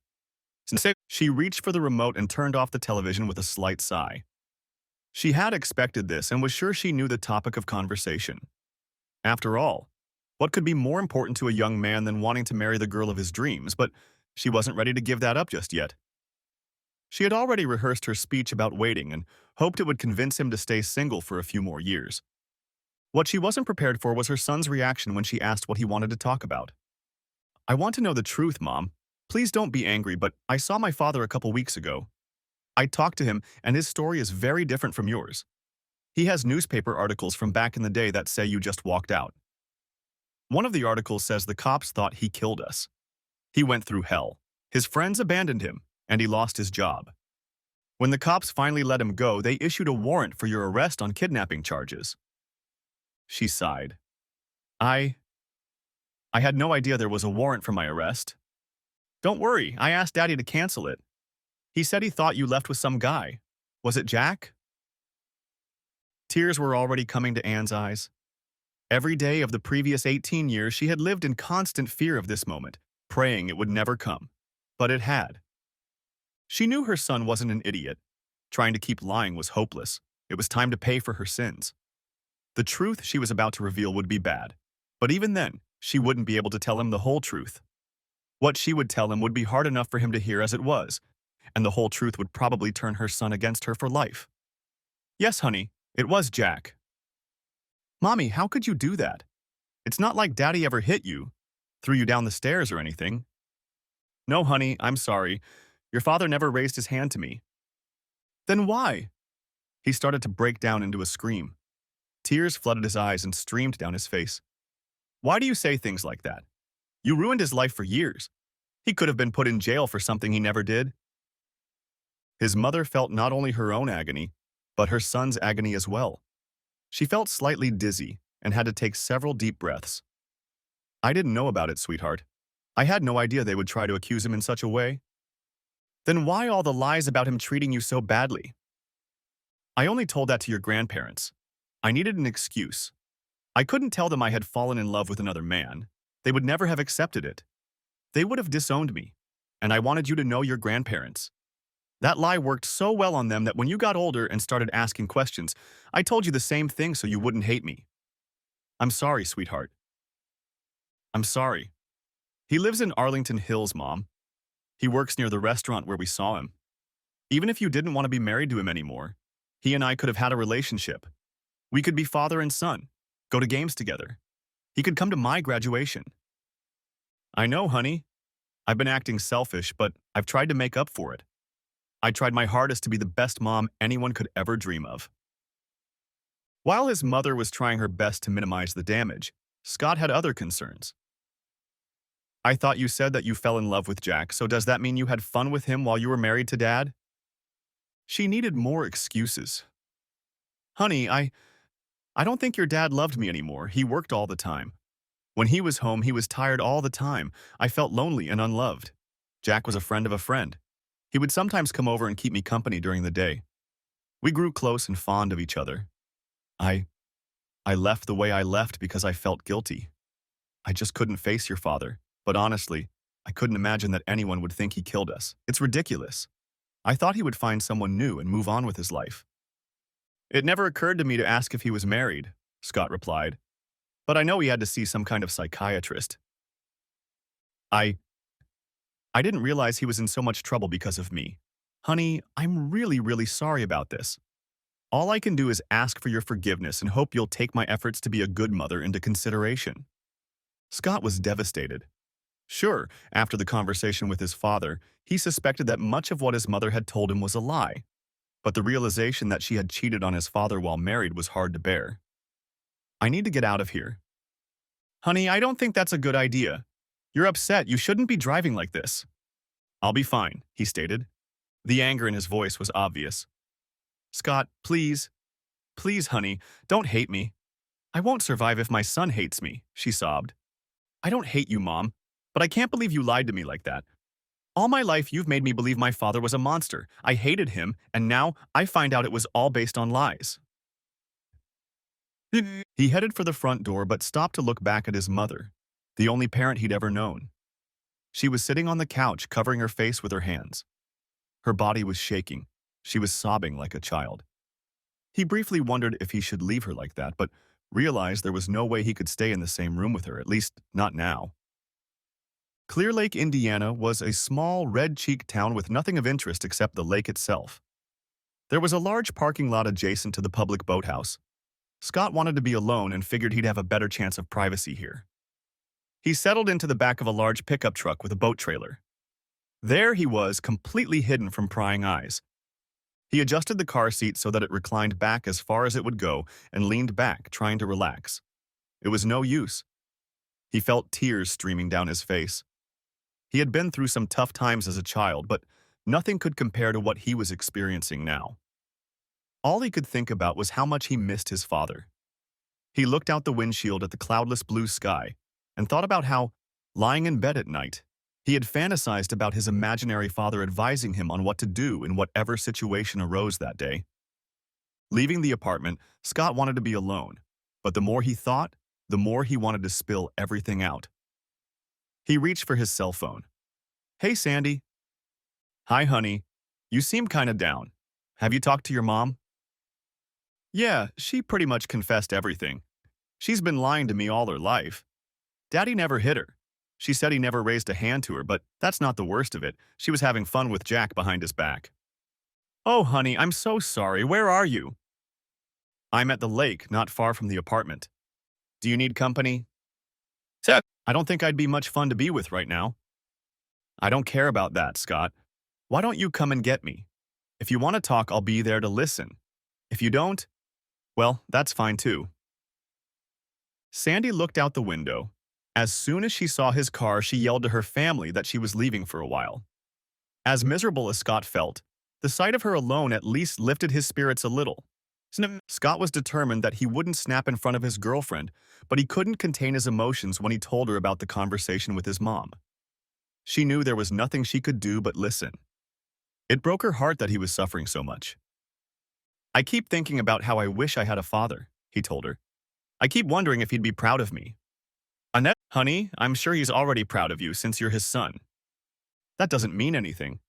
She reached for the remote and turned off the television with a slight sigh. She had expected this and was sure she knew the topic of conversation. After all, what could be more important to a young man than wanting to marry the girl of his dreams, but she wasn't ready to give that up just yet. She had already rehearsed her speech about waiting and hoped it would convince him to stay single for a few more years. What she wasn't prepared for was her son's reaction when she asked what he wanted to talk about. "I want to know the truth, Mom. Please don't be angry, but I saw my father a couple weeks ago. I talked to him, and his story is very different from yours. He has newspaper articles from back in the day that say you just walked out. One of the articles says the cops thought he killed us. He went through hell. His friends abandoned him, and he lost his job. When the cops finally let him go, they issued a warrant for your arrest on kidnapping charges." She sighed. I had no idea there was a warrant for my arrest. Don't worry, I asked Daddy to cancel it. He said he thought you left with some guy. Was it Jack?" Tears were already coming to Anne's eyes. Every day of the previous 18 years, she had lived in constant fear of this moment, praying it would never come. But it had. She knew her son wasn't an idiot. Trying to keep lying was hopeless. It was time to pay for her sins. The truth she was about to reveal would be bad. But even then, she wouldn't be able to tell him the whole truth. What she would tell him would be hard enough for him to hear as it was, and the whole truth would probably turn her son against her for life. "Yes, honey, it was Jack." "Mommy, how could you do that? It's not like Daddy ever hit you, threw you down the stairs or anything." "No, honey, I'm sorry. Your father never raised his hand to me." "Then why?" He started to break down into a scream. Tears flooded his eyes and streamed down his face. "Why do you say things like that? You ruined his life for years. He could have been put in jail for something he never did." His mother felt not only her own agony, but her son's agony as well. She felt slightly dizzy and had to take several deep breaths. "I didn't know about it, sweetheart. I had no idea they would try to accuse him in such a way." "Then why all the lies about him treating you so badly?" "I only told that to your grandparents. I needed an excuse. I couldn't tell them I had fallen in love with another man. They would never have accepted it. They would have disowned me. And I wanted you to know your grandparents. That lie worked so well on them that when you got older and started asking questions, I told you the same thing so you wouldn't hate me. I'm sorry, sweetheart. I'm sorry. He lives in Arlington Hills, Mom. He works near the restaurant where we saw him. Even if you didn't want to be married to him anymore, he and I could have had a relationship. We could be father and son, go to games together. He could come to my graduation." "I know, honey. I've been acting selfish, but I've tried to make up for it. I tried my hardest to be the best mom anyone could ever dream of." While his mother was trying her best to minimize the damage, Scott had other concerns. "I thought you said that you fell in love with Jack, so does that mean you had fun with him while you were married to Dad?" She needed more excuses. "Honey, I don't think your dad loved me anymore. He worked all the time. When he was home, he was tired all the time. I felt lonely and unloved. Jack was a friend of a friend. He would sometimes come over and keep me company during the day. We grew close and fond of each other. I left the way I left because I felt guilty. I just couldn't face your father. But honestly, I couldn't imagine that anyone would think he killed us. It's ridiculous. I thought he would find someone new and move on with his life." "It never occurred to me to ask if he was married," Scott replied. "But I know he had to see some kind of psychiatrist. I didn't realize he was in so much trouble because of me. Honey, I'm really, really sorry about this. All I can do is ask for your forgiveness and hope you'll take my efforts to be a good mother into consideration." Scott was devastated. Sure, after the conversation with his father, he suspected that much of what his mother had told him was a lie. But the realization that she had cheated on his father while married was hard to bear. "I need to get out of here." "Honey, I don't think that's a good idea. You're upset. You shouldn't be driving like this." "I'll be fine," he stated. The anger in his voice was obvious. "Scott, please. Please, honey, don't hate me. I won't survive if my son hates me," she sobbed. "I don't hate you, Mom, but I can't believe you lied to me like that. All my life, you've made me believe my father was a monster. I hated him, and now I find out it was all based on lies." He headed for the front door but stopped to look back at his mother, the only parent he'd ever known. She was sitting on the couch, covering her face with her hands. Her body was shaking. She was sobbing like a child. He briefly wondered if he should leave her like that, but realized there was no way he could stay in the same room with her, at least not now. Clear Lake, Indiana was a small, red-cheeked town with nothing of interest except the lake itself. There was a large parking lot adjacent to the public boathouse. Scott wanted to be alone and figured he'd have a better chance of privacy here. He settled into the back of a large pickup truck with a boat trailer. There he was, completely hidden from prying eyes. He adjusted the car seat so that it reclined back as far as it would go and leaned back, trying to relax. It was no use. He felt tears streaming down his face. He had been through some tough times as a child, but nothing could compare to what he was experiencing now. All he could think about was how much he missed his father. He looked out the windshield at the cloudless blue sky and thought about how, lying in bed at night, he had fantasized about his imaginary father advising him on what to do in whatever situation arose that day. Leaving the apartment, Scott wanted to be alone, but the more he thought, the more he wanted to spill everything out. He reached for his cell phone. "Hey, Sandy." "Hi, honey. You seem kinda down. Have you talked to your mom?" "Yeah, she pretty much confessed everything. She's been lying to me all her life. Daddy never hit her. She said he never raised a hand to her, but that's not the worst of it. She was having fun with Jack behind his back." "Oh, honey, I'm so sorry. Where are you?" "I'm at the lake, not far from the apartment. Do you need company?" "Seth, I don't think I'd be much fun to be with right now." "I don't care about that, Scott. Why don't you come and get me? If you want to talk, I'll be there to listen. If you don't, well, that's fine too." Sandy looked out the window. As soon as she saw his car, she yelled to her family that she was leaving for a while. As miserable as Scott felt, the sight of her alone at least lifted his spirits a little. Scott was determined that he wouldn't snap in front of his girlfriend, but he couldn't contain his emotions when he told her about the conversation with his mom. She knew there was nothing she could do but listen. It broke her heart that he was suffering so much. "I keep thinking about how I wish I had a father," he told her. "I keep wondering if he'd be proud of me." "Annette, honey, I'm sure he's already proud of you since you're his son." "That doesn't mean anything.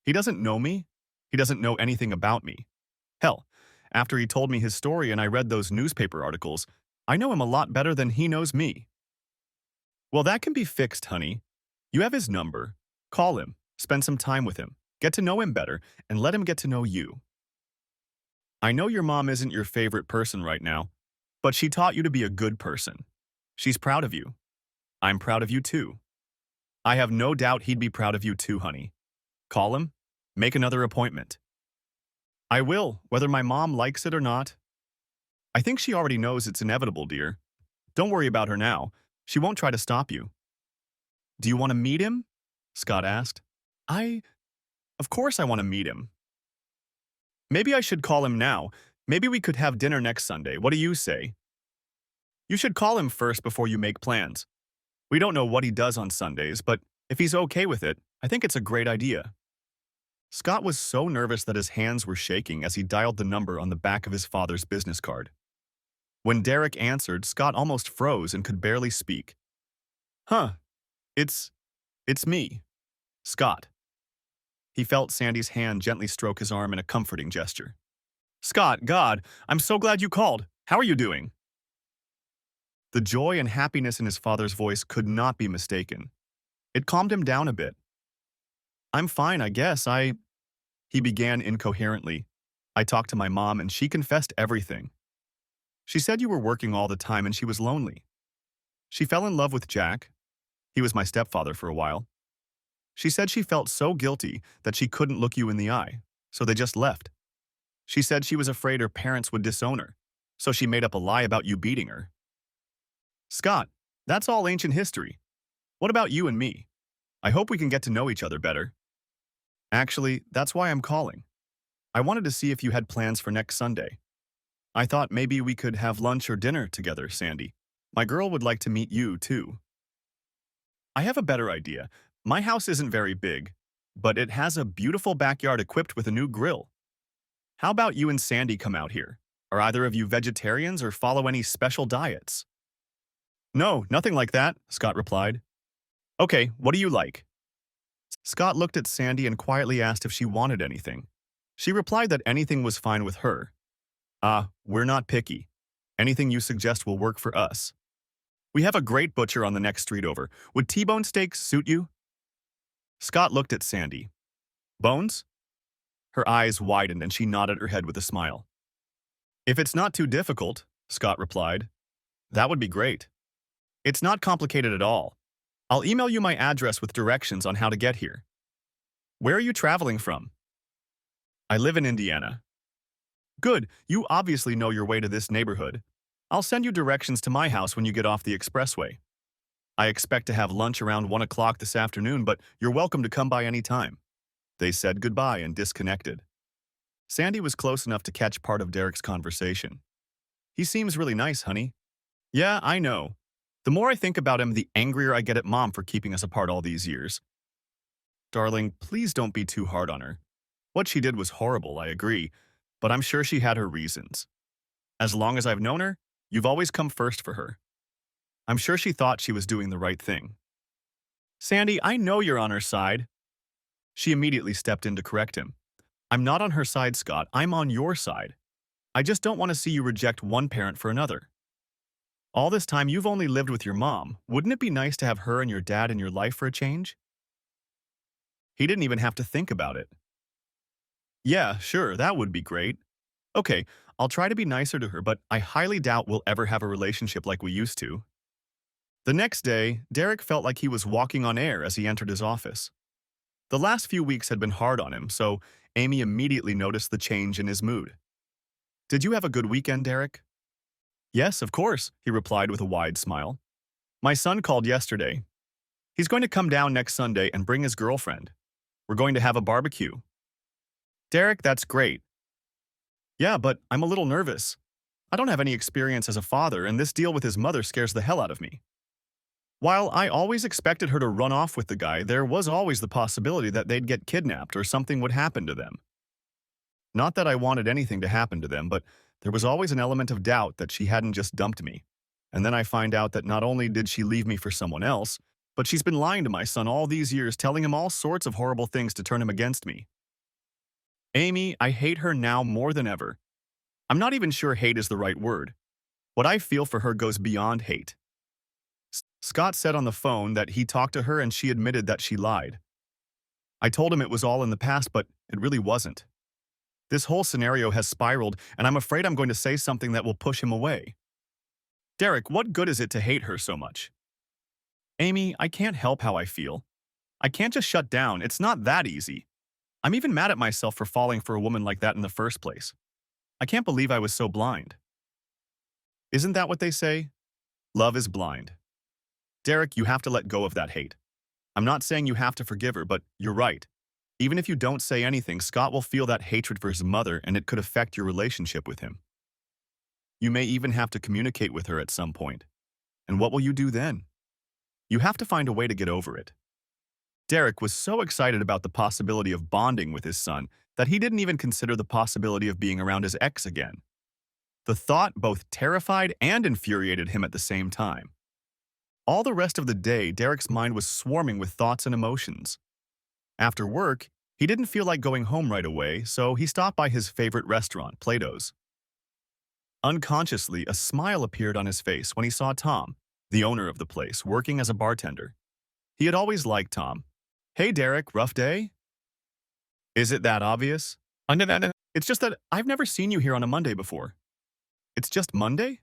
He doesn't know me. He doesn't know anything about me. Hell, after he told me his story and I read those newspaper articles, I know him a lot better than he knows me." "Well, that can be fixed, honey. You have his number. Call him, spend some time with him, get to know him better, and let him get to know you. I know your mom isn't your favorite person right now, but she taught you to be a good person. She's proud of you. I'm proud of you too. I have no doubt he'd be proud of you too, honey. Call him, make another appointment." "I will, whether my mom likes it or not." "I think she already knows it's inevitable, dear. Don't worry about her now. She won't try to stop you." "Do you want to meet him?" Scott asked. Of course I want to meet him." "Maybe I should call him now. Maybe we could have dinner next Sunday. What do you say?" "You should call him first before you make plans. We don't know what he does on Sundays, but if he's okay with it, I think it's a great idea." Scott was so nervous that his hands were shaking as he dialed the number on the back of his father's business card. When Derek answered, Scott almost froze and could barely speak. "Huh, it's me, Scott." He felt Sandy's hand gently stroke his arm in a comforting gesture. "Scott, God, I'm so glad you called. How are you doing?" The joy and happiness in his father's voice could not be mistaken. It calmed him down a bit. "I'm fine, I guess. He began incoherently. "I talked to my mom and she confessed everything. She said you were working all the time and she was lonely. She fell in love with Jack. He was my stepfather for a while. She said she felt so guilty that she couldn't look you in the eye, so they just left. She said she was afraid her parents would disown her, so she made up a lie about you beating her." "Scott, that's all ancient history. What about you and me? I hope we can get to know each other better." "Actually, that's why I'm calling. I wanted to see if you had plans for next Sunday. I thought maybe we could have lunch or dinner together, Sandy. My girl would like to meet you, too." "I have a better idea. My house isn't very big, but it has a beautiful backyard equipped with a new grill. How about you and Sandy come out here? Are either of you vegetarians or follow any special diets?" "No, nothing like that," Scott replied. "Okay, what do you like?" Scott looked at Sandy and quietly asked if she wanted anything. She replied that anything was fine with her. We're not picky. Anything you suggest will work for us. We have a great butcher on the next street over. Would T-bone steaks suit you? Scott looked at Sandy. Bones? Her eyes widened and she nodded her head with a smile. If it's not too difficult, Scott replied, that would be great. It's not complicated at all. I'll email you my address with directions on how to get here. Where are you traveling from? I live in Indiana. Good, you obviously know your way to this neighborhood. I'll send you directions to my house when you get off the expressway. I expect to have lunch around 1 o'clock this afternoon, but you're welcome to come by any time. They said goodbye and disconnected. Sandy was close enough to catch part of Derek's conversation. He seems really nice, honey. Yeah, I know. The more I think about him, the angrier I get at Mom for keeping us apart all these years. Darling, please don't be too hard on her. What she did was horrible, I agree, but I'm sure she had her reasons. As long as I've known her, you've always come first for her. I'm sure she thought she was doing the right thing. Sandy, I know you're on her side. She immediately stepped in to correct him. I'm not on her side, Scott. I'm on your side. I just don't want to see you reject one parent for another. All this time, you've only lived with your mom. Wouldn't it be nice to have her and your dad in your life for a change? He didn't even have to think about it. Yeah, sure, that would be great. Okay, I'll try to be nicer to her, but I highly doubt we'll ever have a relationship like we used to. The next day, Derek felt like he was walking on air as he entered his office. The last few weeks had been hard on him, so Amy immediately noticed the change in his mood. Did you have a good weekend, Derek? Yes, of course, he replied with a wide smile. My son called yesterday. He's going to come down next Sunday and bring his girlfriend. We're going to have a barbecue. Derek, that's great. Yeah, but I'm a little nervous. I don't have any experience as a father, and this deal with his mother scares the hell out of me. While I always expected her to run off with the guy, there was always the possibility that they'd get kidnapped or something would happen to them. Not that I wanted anything to happen to them, but there was always an element of doubt that she hadn't just dumped me. And then I find out that not only did she leave me for someone else, but she's been lying to my son all these years, telling him all sorts of horrible things to turn him against me. Amy, I hate her now more than ever. I'm not even sure hate is the right word. What I feel for her goes beyond hate. Scott said on the phone that he talked to her and she admitted that she lied. I told him it was all in the past, but it really wasn't. This whole scenario has spiraled, and I'm afraid I'm going to say something that will push him away. Derek, what good is it to hate her so much? Amy, I can't help how I feel. I can't just shut down. It's not that easy. I'm even mad at myself for falling for a woman like that in the first place. I can't believe I was so blind. Isn't that what they say? Love is blind. Derek, you have to let go of that hate. I'm not saying you have to forgive her, but you're right. Even if you don't say anything, Scott will feel that hatred for his mother, and it could affect your relationship with him. You may even have to communicate with her at some point. And what will you do then? You have to find a way to get over it. Derek was so excited about the possibility of bonding with his son that he didn't even consider the possibility of being around his ex again. The thought both terrified and infuriated him at the same time. All the rest of the day, Derek's mind was swarming with thoughts and emotions. After work, he didn't feel like going home right away, so he stopped by his favorite restaurant, Plato's. Unconsciously, a smile appeared on his face when he saw Tom, the owner of the place, working as a bartender. He had always liked Tom. Hey, Derek, rough day? Is it that obvious? It's just that I've never seen you here on a Monday before. It's just Monday?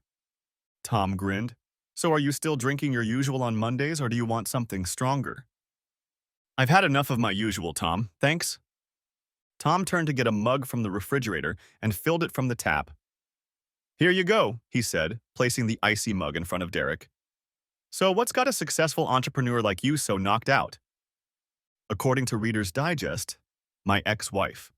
Tom grinned. So are you still drinking your usual on Mondays, or do you want something stronger? I've had enough of my usual, Tom. Thanks. Tom turned to get a mug from the refrigerator and filled it from the tap. Here you go, he said, placing the icy mug in front of Derek. So what's got a successful entrepreneur like you so knocked out? According to Reader's Digest, my ex-wife.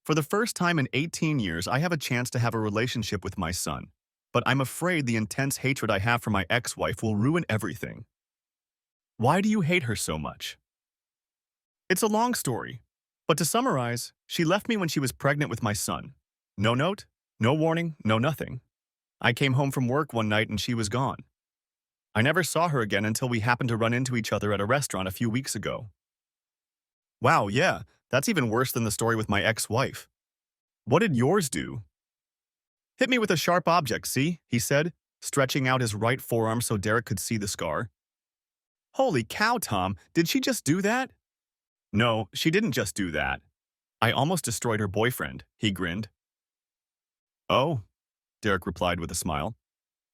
For the first time in 18 years, I have a chance to have a relationship with my son. But I'm afraid the intense hatred I have for my ex-wife will ruin everything. Why do you hate her so much? It's a long story, but to summarize, she left me when she was pregnant with my son. No note, no warning, no nothing. I came home from work one night and she was gone. I never saw her again until we happened to run into each other at a restaurant a few weeks ago. Wow, yeah, that's even worse than the story with my ex-wife. What did yours do? Hit me with a sharp object, see? He said, stretching out his right forearm so Derek could see the scar. Holy cow, Tom, did she just do that? No, she didn't just do that. I almost destroyed her boyfriend, he grinned. Oh, Derek replied with a smile.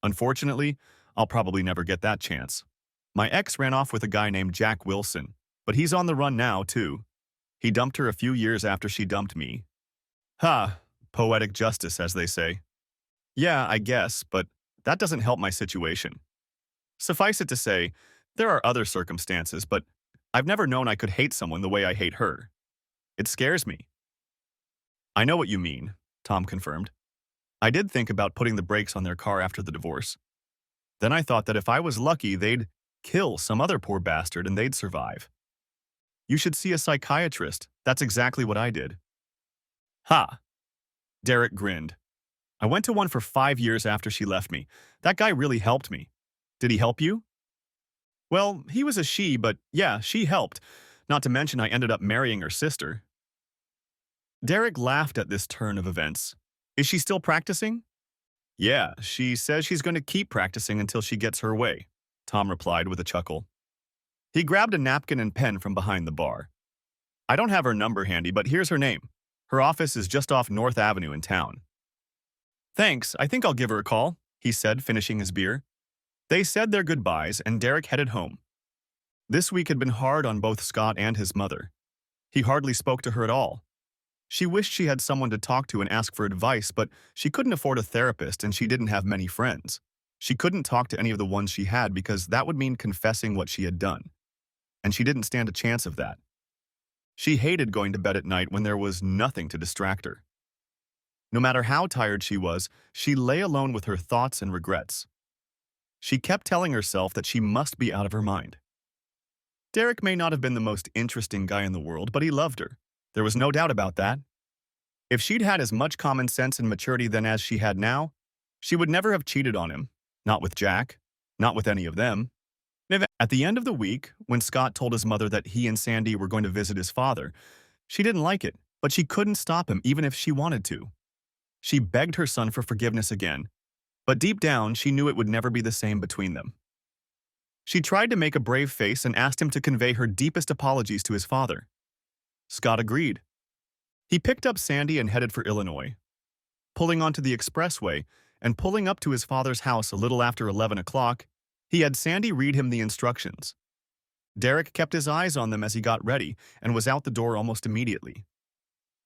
Unfortunately, I'll probably never get that chance. My ex ran off with a guy named Jack Wilson, but he's on the run now, too. He dumped her a few years after she dumped me. Ha, poetic justice, as they say. Yeah, I guess, but that doesn't help my situation. Suffice it to say, there are other circumstances, but I've never known I could hate someone the way I hate her. It scares me. I know what you mean, Tom confirmed. I did think about putting the brakes on their car after the divorce. Then I thought that if I was lucky, they'd kill some other poor bastard and they'd survive. You should see a psychiatrist. That's exactly what I did. Ha! Derek grinned. I went to one for 5 years after she left me. That guy really helped me. Did he help you? Well, he was a she, but yeah, she helped. Not to mention I ended up marrying her sister. Derek laughed at this turn of events. Is she still practicing? Yeah, she says she's going to keep practicing until she gets her way, Tom replied with a chuckle. He grabbed a napkin and pen from behind the bar. I don't have her number handy, but here's her name. Her office is just off North Avenue in town. Thanks, I think I'll give her a call, he said, finishing his beer. They said their goodbyes, and Derek headed home. This week had been hard on both Scott and his mother. He hardly spoke to her at all. She wished she had someone to talk to and ask for advice, but she couldn't afford a therapist and she didn't have many friends. She couldn't talk to any of the ones she had because that would mean confessing what she had done. And she didn't stand a chance of that. She hated going to bed at night when there was nothing to distract her. No matter how tired she was, she lay alone with her thoughts and regrets. She kept telling herself that she must be out of her mind. Derek may not have been the most interesting guy in the world, but he loved her. There was no doubt about that. If she'd had as much common sense and maturity then as she had now, she would never have cheated on him. Not with Jack. Not with any of them. At the end of the week, when Scott told his mother that he and Sandy were going to visit his father, she didn't like it, but she couldn't stop him even if she wanted to. She begged her son for forgiveness again, but deep down she knew it would never be the same between them. She tried to make a brave face and asked him to convey her deepest apologies to his father. Scott agreed. He picked up Sandy and headed for Illinois. Pulling onto the expressway and pulling up to his father's house a little after 11 o'clock, he had Sandy read him the instructions. Derek kept his eyes on them as he got ready and was out the door almost immediately.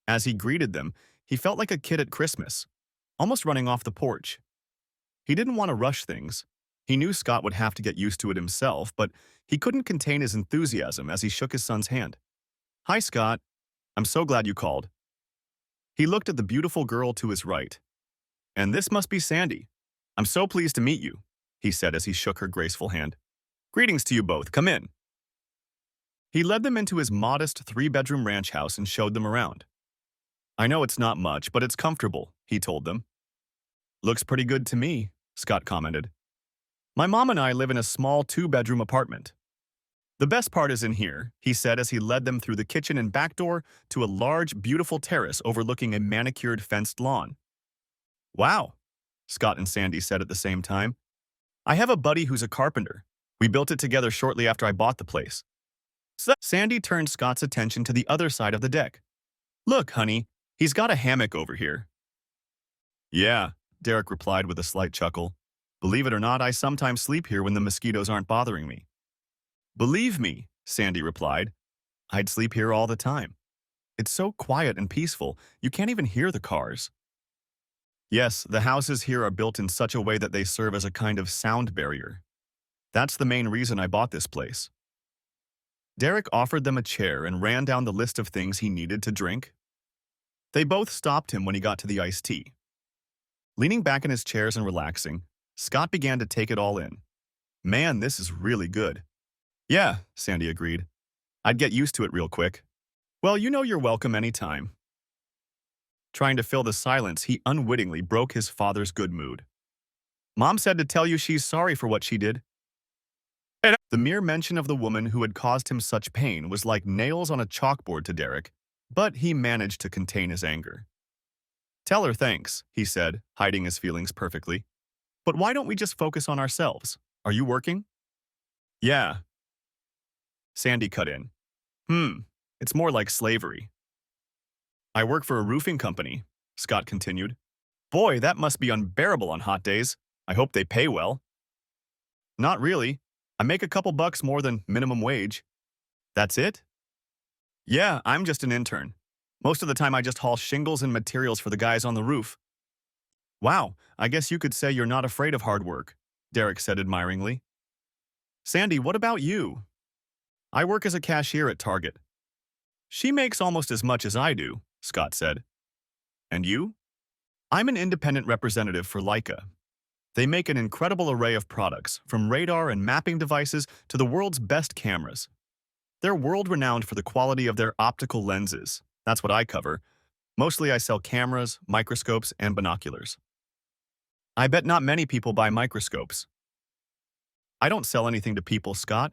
As he greeted them, he felt like a kid at Christmas, almost running off the porch. He didn't want to rush things. He knew Scott would have to get used to it himself, but he couldn't contain his enthusiasm as he shook his son's hand. Hi, Scott. I'm so glad you called. He looked at the beautiful girl to his right. And this must be Sandy. I'm so pleased to meet you, he said as he shook her graceful hand. Greetings to you both. Come in. He led them into his modest 3-bedroom ranch house and showed them around. I know it's not much, but it's comfortable, he told them. Looks pretty good to me, Scott commented. My mom and I live in a small 2-bedroom apartment. The best part is in here, he said as he led them through the kitchen and back door to a large, beautiful terrace overlooking a manicured fenced lawn. Wow, Scott and Sandy said at the same time. I have a buddy who's a carpenter. We built it together shortly after I bought the place. Sandy turned Scott's attention to the other side of the deck. Look, honey, he's got a hammock over here. Yeah, Derek replied with a slight chuckle. Believe it or not, I sometimes sleep here when the mosquitoes aren't bothering me. Believe me, Sandy replied. I'd sleep here all the time. It's so quiet and peaceful, you can't even hear the cars. Yes, the houses here are built in such a way that they serve as a kind of sound barrier. That's the main reason I bought this place. Derek offered them a chair and ran down the list of things he needed to drink. They both stopped him when he got to the iced tea. Leaning back in his chairs and relaxing, Scott began to take it all in. Man, this is really good. Yeah, Sandy agreed. I'd get used to it real quick. Well, you know you're welcome anytime. Trying to fill the silence, he unwittingly broke his father's good mood. Mom said to tell you she's sorry for what she did. The mere mention of the woman who had caused him such pain was like nails on a chalkboard to Derek, but he managed to contain his anger. Tell her thanks, he said, hiding his feelings perfectly. But why don't we just focus on ourselves? Are you working? Yeah, Sandy cut in. It's more like slavery. I work for a roofing company, Scott continued. Boy, that must be unbearable on hot days. I hope they pay well. Not really. I make a couple bucks more than minimum wage. That's it? Yeah, I'm just an intern. Most of the time I just haul shingles and materials for the guys on the roof. Wow, I guess you could say you're not afraid of hard work, Derek said admiringly. Sandy, what about you? I work as a cashier at Target. She makes almost as much as I do, Scott said. And you? I'm an independent representative for Leica. They make an incredible array of products, from radar and mapping devices to the world's best cameras. They're world-renowned for the quality of their optical lenses. That's what I cover. Mostly I sell cameras, microscopes, and binoculars. I bet not many people buy microscopes. I don't sell anything to people, Scott.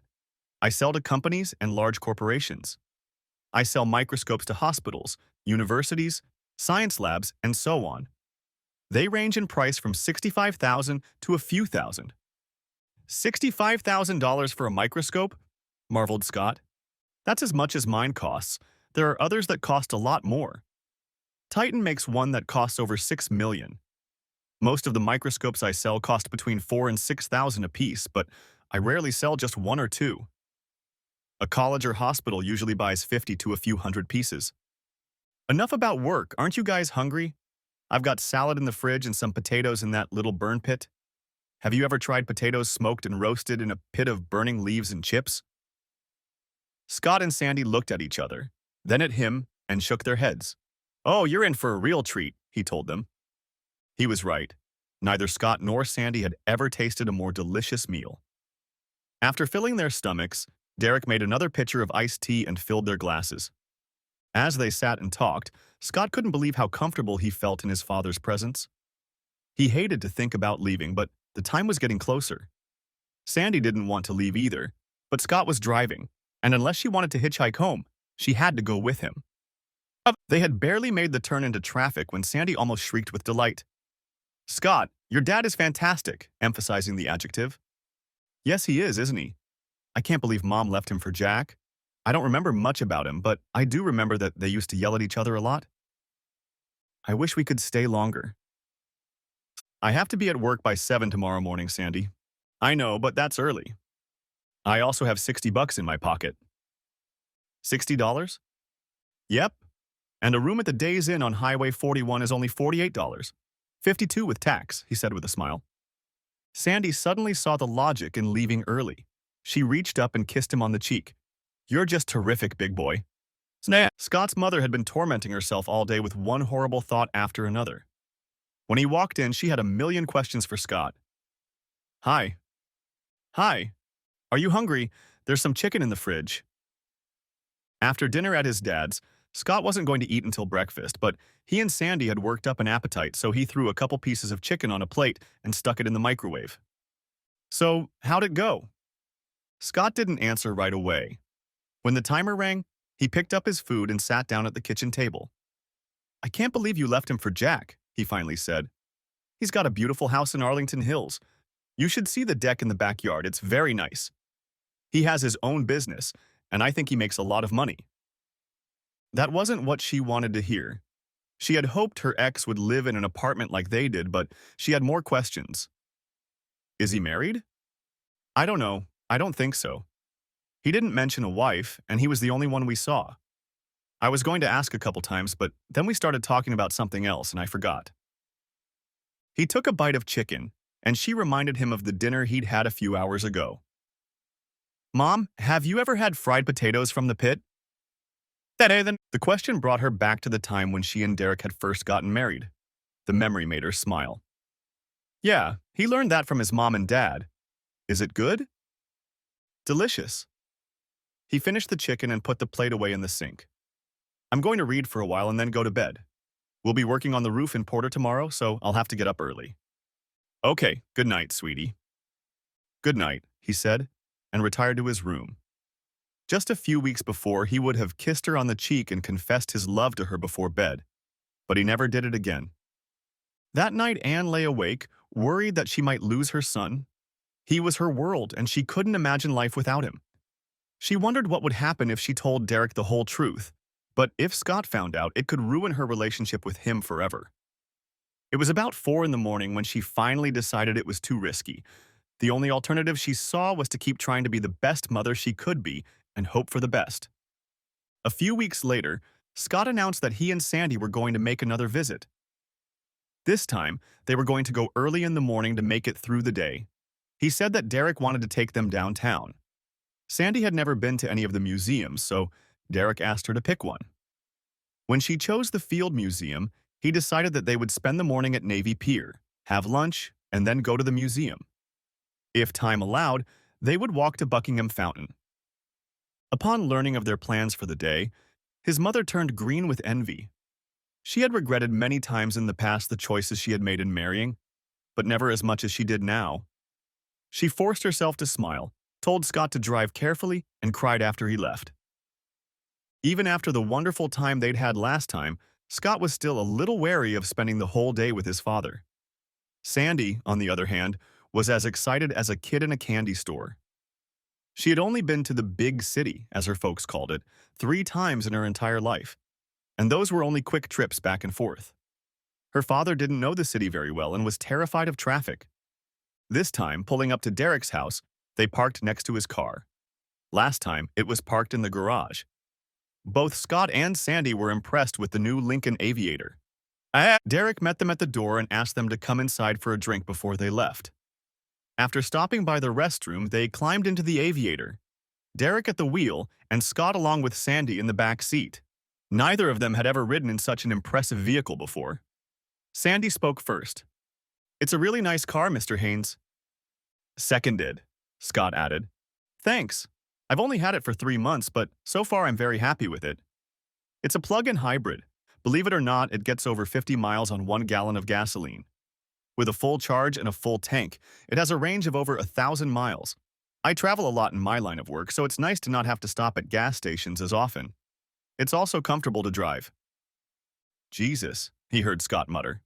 I sell to companies and large corporations. I sell microscopes to hospitals, universities, science labs, and so on. They range in price from $65,000 to a few thousand. $65,000 for a microscope? Marveled Scott. That's as much as mine costs. There are others that cost a lot more. Titan makes one that costs over $6 million. Most of the microscopes I sell cost between $4,000 and $6,000 apiece, but I rarely sell just one or two. A college or hospital usually buys 50 to a few hundred pieces. Enough about work. Aren't you guys hungry? I've got salad in the fridge and some potatoes in that little burn pit. Have you ever tried potatoes smoked and roasted in a pit of burning leaves and chips? Scott and Sandy looked at each other, then at him, and shook their heads. Oh, you're in for a real treat, he told them. He was right. Neither Scott nor Sandy had ever tasted a more delicious meal. After filling their stomachs, Derek made another pitcher of iced tea and filled their glasses. As they sat and talked, Scott couldn't believe how comfortable he felt in his father's presence. He hated to think about leaving, but the time was getting closer. Sandy didn't want to leave either, but Scott was driving, and unless she wanted to hitchhike home, she had to go with him. They had barely made the turn into traffic when Sandy almost shrieked with delight. Scott, your dad is fantastic, emphasizing the adjective. Yes, he is, isn't he? I can't believe Mom left him for Jack. I don't remember much about him, but I do remember that they used to yell at each other a lot. I wish we could stay longer. I have to be at work by 7 tomorrow morning, Sandy. I know, but that's early. I also have $60 in my pocket. $60? Yep. And a room at the Days Inn on Highway 41 is only $48. $52 with tax, he said with a smile. Sandy suddenly saw the logic in leaving early. She reached up and kissed him on the cheek. You're just terrific, big boy. Scott's mother had been tormenting herself all day with one horrible thought after another. When he walked in, she had a million questions for Scott. Hi. Hi. Are you hungry? There's some chicken in the fridge. After dinner at his dad's, Scott wasn't going to eat until breakfast, but he and Sandy had worked up an appetite, so he threw a couple pieces of chicken on a plate and stuck it in the microwave. So, how'd it go? Scott didn't answer right away. When the timer rang, he picked up his food and sat down at the kitchen table. I can't believe you left him for Jack, he finally said. He's got a beautiful house in Arlington Hills. You should see the deck in the backyard, it's very nice. He has his own business, and I think he makes a lot of money. That wasn't what she wanted to hear. She had hoped her ex would live in an apartment like they did, but she had more questions. Is he married? I don't know. I don't think so. He didn't mention a wife, and he was the only one we saw. I was going to ask a couple times, but then we started talking about something else, and I forgot. He took a bite of chicken, and she reminded him of the dinner he'd had a few hours ago. Mom, have you ever had fried potatoes from the pit? The question brought her back to the time when she and Derek had first gotten married. The memory made her smile. Yeah, he learned that from his mom and dad. Is it good? Delicious. He finished the chicken and put the plate away in the sink. I'm going to read for a while and then go to bed. We'll be working on the roof in Porter tomorrow, so I'll have to get up early. Okay, good night, sweetie. Good night, he said, and retired to his room. Just a few weeks before, he would have kissed her on the cheek and confessed his love to her before bed, but he never did it again. That night, Anne lay awake, worried that she might lose her son. He was her world, and she couldn't imagine life without him. She wondered what would happen if she told Derek the whole truth. But if Scott found out, it could ruin her relationship with him forever. It was about 4 in the morning when she finally decided it was too risky. The only alternative she saw was to keep trying to be the best mother she could be and hope for the best. A few weeks later, Scott announced that he and Sandy were going to make another visit. This time, they were going to go early in the morning to make it through the day. He said that Derek wanted to take them downtown. Sandy had never been to any of the museums, so Derek asked her to pick one. When she chose the Field Museum, he decided that they would spend the morning at Navy Pier, have lunch, and then go to the museum. If time allowed, they would walk to Buckingham Fountain. Upon learning of their plans for the day, his mother turned green with envy. She had regretted many times in the past the choices she had made in marrying, but never as much as she did now. She forced herself to smile, told Scott to drive carefully, and cried after he left. Even after the wonderful time they'd had last time, Scott was still a little wary of spending the whole day with his father. Sandy, on the other hand, was as excited as a kid in a candy store. She had only been to the big city, as her folks called it, 3 times in her entire life, and those were only quick trips back and forth. Her father didn't know the city very well and was terrified of traffic. This time, pulling up to Derek's house, they parked next to his car. Last time, it was parked in the garage. Both Scott and Sandy were impressed with the new Lincoln Aviator. Derek met them at the door and asked them to come inside for a drink before they left. After stopping by the restroom, they climbed into the Aviator. Derek at the wheel and Scott along with Sandy in the back seat. Neither of them had ever ridden in such an impressive vehicle before. Sandy spoke first. "It's a really nice car, Mr. Haynes." "Seconded," Scott added. "Thanks. I've only had it for 3 months, but so far I'm very happy with it. It's a plug-in hybrid. Believe it or not, it gets over 50 miles on 1 gallon of gasoline. With a full charge and a full tank, it has a range of over 1,000 miles. I travel a lot in my line of work, so it's nice to not have to stop at gas stations as often. It's also comfortable to drive." "Jesus," he heard Scott mutter.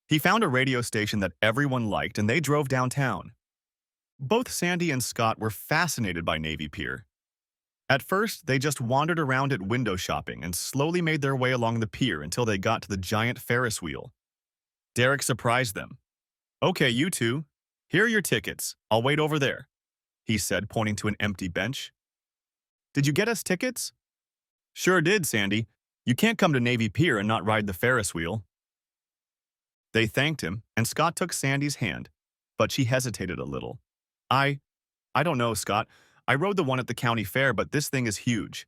He found a radio station that everyone liked, and they drove downtown. Both Sandy and Scott were fascinated by Navy Pier. At first, they just wandered around it window shopping and slowly made their way along the pier until they got to the giant Ferris wheel. Derek surprised them. "Okay, you two. Here are your tickets. I'll wait over there," he said, pointing to an empty bench. "Did you get us tickets?" "Sure did, Sandy. You can't come to Navy Pier and not ride the Ferris wheel." They thanked him, and Scott took Sandy's hand, but she hesitated a little. I don't know, Scott. I rode the one at the county fair, but this thing is huge."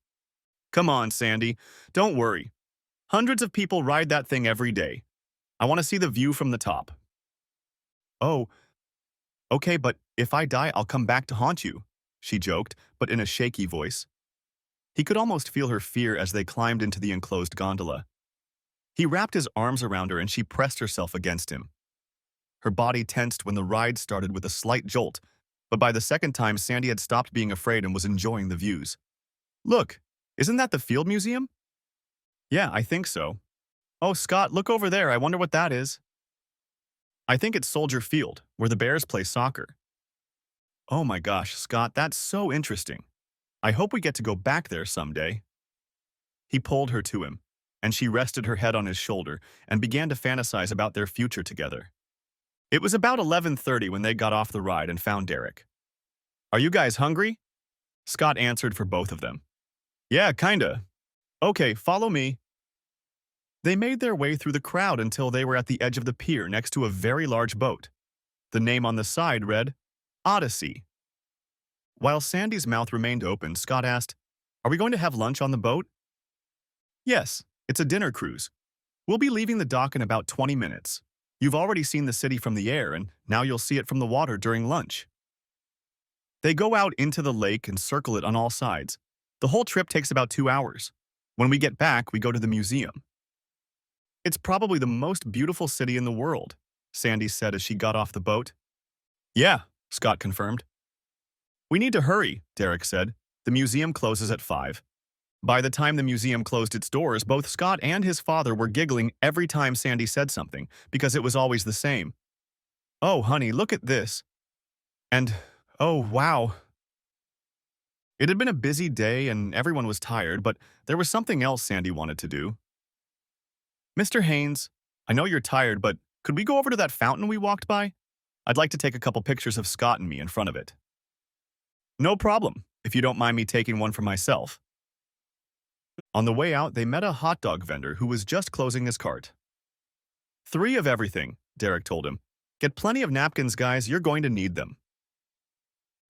"Come on, Sandy. Don't worry. Hundreds of people ride that thing every day. I want to see the view from the top." "Oh, okay, but if I die, I'll come back to haunt you," she joked, but in a shaky voice. He could almost feel her fear as they climbed into the enclosed gondola. He wrapped his arms around her and she pressed herself against him. Her body tensed when the ride started with a slight jolt, but by the second time, Sandy had stopped being afraid and was enjoying the views. "Look, isn't that the Field Museum?" "Yeah, I think so." "Oh, Scott, look over there. I wonder what that is." "I think it's Soldier Field, where the Bears play soccer." "Oh my gosh, Scott, that's so interesting. I hope we get to go back there someday." He pulled her to him, and she rested her head on his shoulder and began to fantasize about their future together. It was about 11:30 when they got off the ride and found Derek. "Are you guys hungry?" Scott answered for both of them. "Yeah, kinda." "Okay, follow me." They made their way through the crowd until they were at the edge of the pier next to a very large boat. The name on the side read, Odyssey. While Sandy's mouth remained open, Scott asked, "Are we going to have lunch on the boat?" "Yes, it's a dinner cruise. We'll be leaving the dock in about 20 minutes. You've already seen the city from the air, and now you'll see it from the water during lunch." They go out into the lake and circle it on all sides. The whole trip takes about 2 hours. When we get back, we go to the museum. "It's probably the most beautiful city in the world," Sandy said as she got off the boat. "Yeah," Scott confirmed. "We need to hurry," Derek said. "The museum closes at 5. By the time the museum closed its doors, both Scott and his father were giggling every time Sandy said something, because it was always the same. "Oh, honey, look at this." And, "Oh, wow." It had been a busy day and everyone was tired, but there was something else Sandy wanted to do. "Mr. Haynes, I know you're tired, but could we go over to that fountain we walked by? I'd like to take a couple pictures of Scott and me in front of it." "No problem, if you don't mind me taking one for myself." On the way out, they met a hot dog vendor who was just closing his cart. "Three of everything," Derek told him. "Get plenty of napkins, guys, you're going to need them."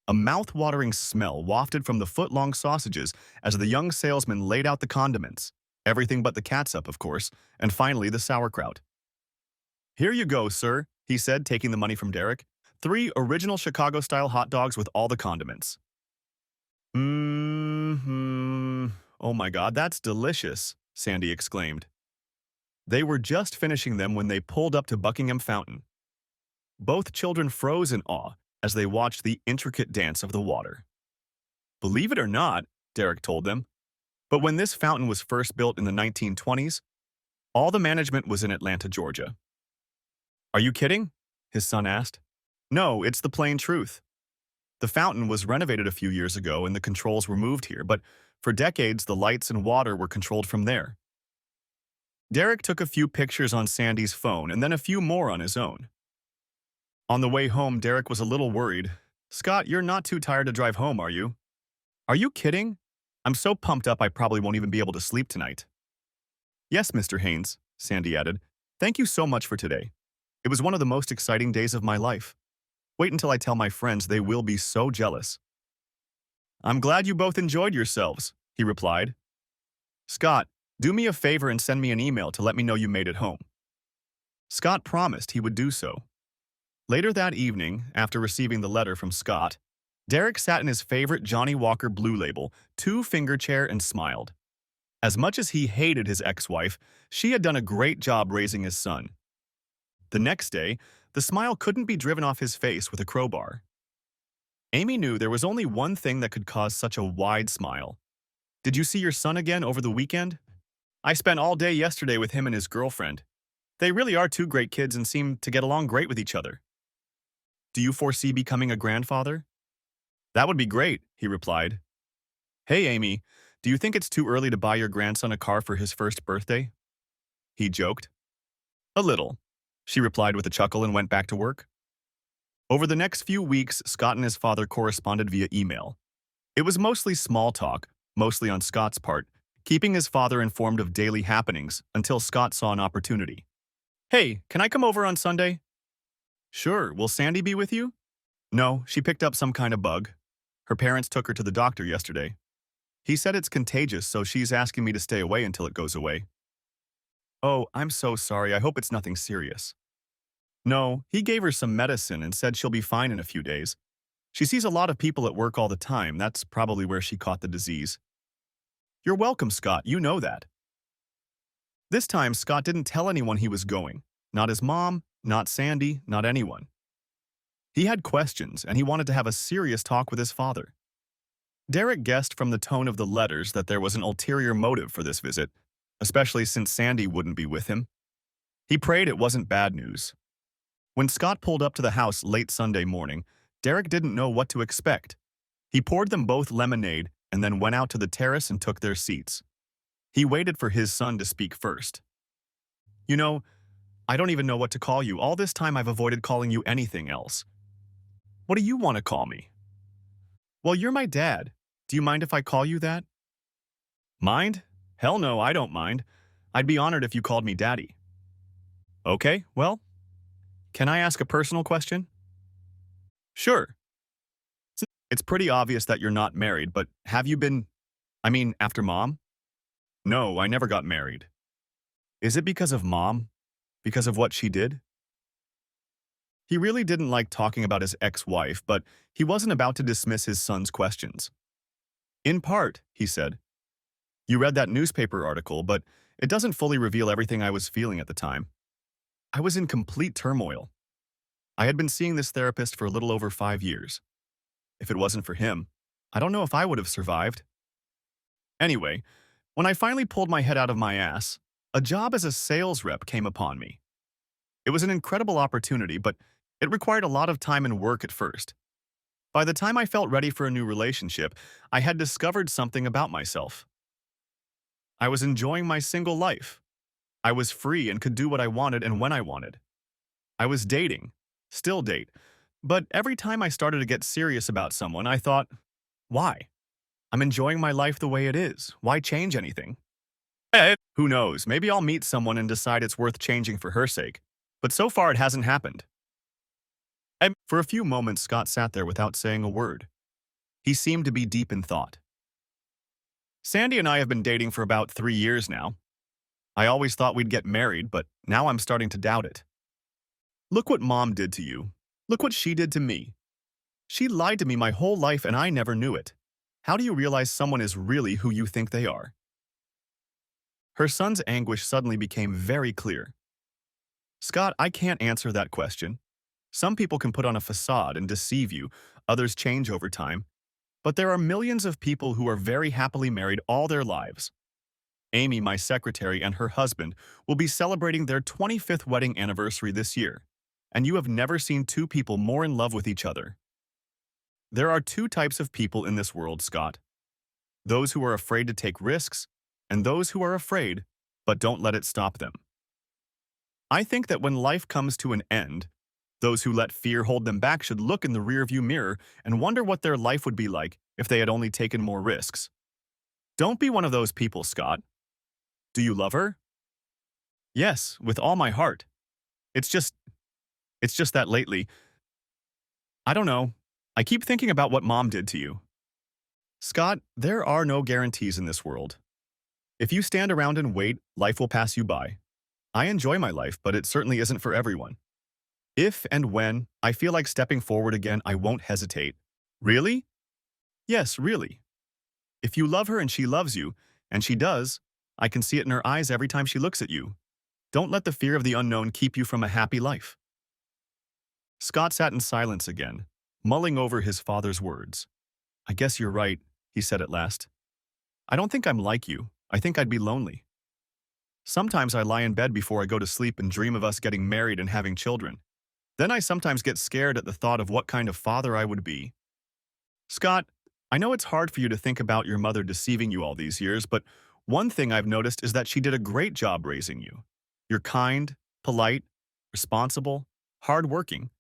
A mouth-watering smell wafted from the foot-long sausages as the young salesman laid out the condiments. Everything but the catsup, of course, and finally the sauerkraut. "Here you go, sir," he said, taking the money from Derek. "Three original Chicago-style hot dogs with all the condiments." "Mm-hmm. Oh my God, that's delicious," Sandy exclaimed. They were just finishing them when they pulled up to Buckingham Fountain. Both children froze in awe as they watched the intricate dance of the water. "Believe it or not," Derek told them, but when this fountain was first built in the 1920s, all the management was in Atlanta, Georgia. "Are you kidding?" his son asked. "No, it's the plain truth. The fountain was renovated a few years ago and the controls were moved here, but for decades the lights and water were controlled from there." Derek took a few pictures on Sandy's phone and then a few more on his own. On the way home, Derek was a little worried. "Scott, you're not too tired to drive home, are you?" "Are you kidding? I'm so pumped up I probably won't even be able to sleep tonight." "Yes, Mr. Haynes," Sandy added. "Thank you so much for today. It was one of the most exciting days of my life. Wait until I tell my friends, they will be so jealous." "I'm glad you both enjoyed yourselves," he replied. "Scott, do me a favor and send me an email to let me know you made it home." Scott promised he would do so. Later that evening, after receiving the letter from Scott, Derek sat in his favorite Johnny Walker Blue Label two-finger chair and smiled. As much as he hated his ex-wife, she had done a great job raising his son. The next day, the smile couldn't be driven off his face with a crowbar. Amy knew there was only one thing that could cause such a wide smile. "Did you see your son again over the weekend?" "I spent all day yesterday with him and his girlfriend. They really are two great kids and seem to get along great with each other." "Do you foresee becoming a grandfather?" "That would be great," he replied. "Hey, Amy, do you think it's too early to buy your grandson a car for his first birthday?" He joked. "A little," she replied with a chuckle and went back to work. Over the next few weeks, Scott and his father corresponded via email. It was mostly small talk, mostly on Scott's part, keeping his father informed of daily happenings until Scott saw an opportunity. "Hey, can I come over on Sunday?" "Sure, will Sandy be with you?" "No, she picked up some kind of bug. Her parents took her to the doctor yesterday. He said it's contagious, so she's asking me to stay away until it goes away." "Oh, I'm so sorry. I hope it's nothing serious." "No, he gave her some medicine and said she'll be fine in a few days. She sees a lot of people at work all the time. That's probably where she caught the disease." "You're welcome, Scott. You know that." This time, Scott didn't tell anyone he was going. Not his mom, not Sandy, not anyone. He had questions, and he wanted to have a serious talk with his father. Derek guessed from the tone of the letters that there was an ulterior motive for this visit, especially since Sandy wouldn't be with him. He prayed it wasn't bad news. When Scott pulled up to the house late Sunday morning, Derek didn't know what to expect. He poured them both lemonade and then went out to the terrace and took their seats. He waited for his son to speak first. "You know, I don't even know what to call you. All this time I've avoided calling you anything else." "What do you want to call me?" "Well, you're my dad. Do you mind if I call you that?" "Mind? Hell no, I don't mind. I'd be honored if you called me Daddy." "Okay, well, can I ask a personal question?" "Sure. It's pretty obvious that you're not married, but have you been, after Mom?" "No, I never got married." "Is it because of Mom? Because of what she did?" He really didn't like talking about his ex-wife, but he wasn't about to dismiss his son's questions. "In part," he said. "You read that newspaper article, but it doesn't fully reveal everything I was feeling at the time. I was in complete turmoil. I had been seeing this therapist for a little over 5 years. If it wasn't for him, I don't know if I would have survived." Anyway, when I finally pulled my head out of my ass, a job as a sales rep came upon me. It was an incredible opportunity, but it required a lot of time and work at first. By the time I felt ready for a new relationship, I had discovered something about myself. I was enjoying my single life. I was free and could do what I wanted and when I wanted. I was dating, still date, but every time I started to get serious about someone, I thought, why? I'm enjoying my life the way it is. Why change anything? Who knows, maybe I'll meet someone and decide it's worth changing for her sake. But so far it hasn't happened. For a few moments, Scott sat there without saying a word. He seemed to be deep in thought. Sandy and I have been dating for about 3 years now. I always thought we'd get married, but now I'm starting to doubt it. Look what Mom did to you. Look what she did to me. She lied to me my whole life and I never knew it. How do you realize someone is really who you think they are? Her son's anguish suddenly became very clear. Scott, I can't answer that question. Some people can put on a facade and deceive you, others change over time. But there are millions of people who are very happily married all their lives. Amy, my secretary, and her husband will be celebrating their 25th wedding anniversary this year, and you have never seen two people more in love with each other. There are two types of people in this world, Scott. Those who are afraid to take risks, and those who are afraid, but don't let it stop them. I think that when life comes to an end, those who let fear hold them back should look in the rearview mirror and wonder what their life would be like if they had only taken more risks. Don't be one of those people, Scott. Do you love her? Yes, with all my heart. It's just that lately, I don't know, I keep thinking about what Mom did to you. Scott, there are no guarantees in this world. If you stand around and wait, life will pass you by. I enjoy my life, but it certainly isn't for everyone. If and when I feel like stepping forward again, I won't hesitate. Really? Yes, really. If you love her and she loves you, and she does, I can see it in her eyes every time she looks at you. Don't let the fear of the unknown keep you from a happy life. Scott sat in silence again, mulling over his father's words. I guess you're right, he said at last. I don't think I'm like you. I think I'd be lonely. Sometimes I lie in bed before I go to sleep and dream of us getting married and having children. Then I sometimes get scared at the thought of what kind of father I would be. Scott, I know it's hard for you to think about your mother deceiving you all these years, but one thing I've noticed is that she did a great job raising you. You're kind, polite, responsible, hardworking,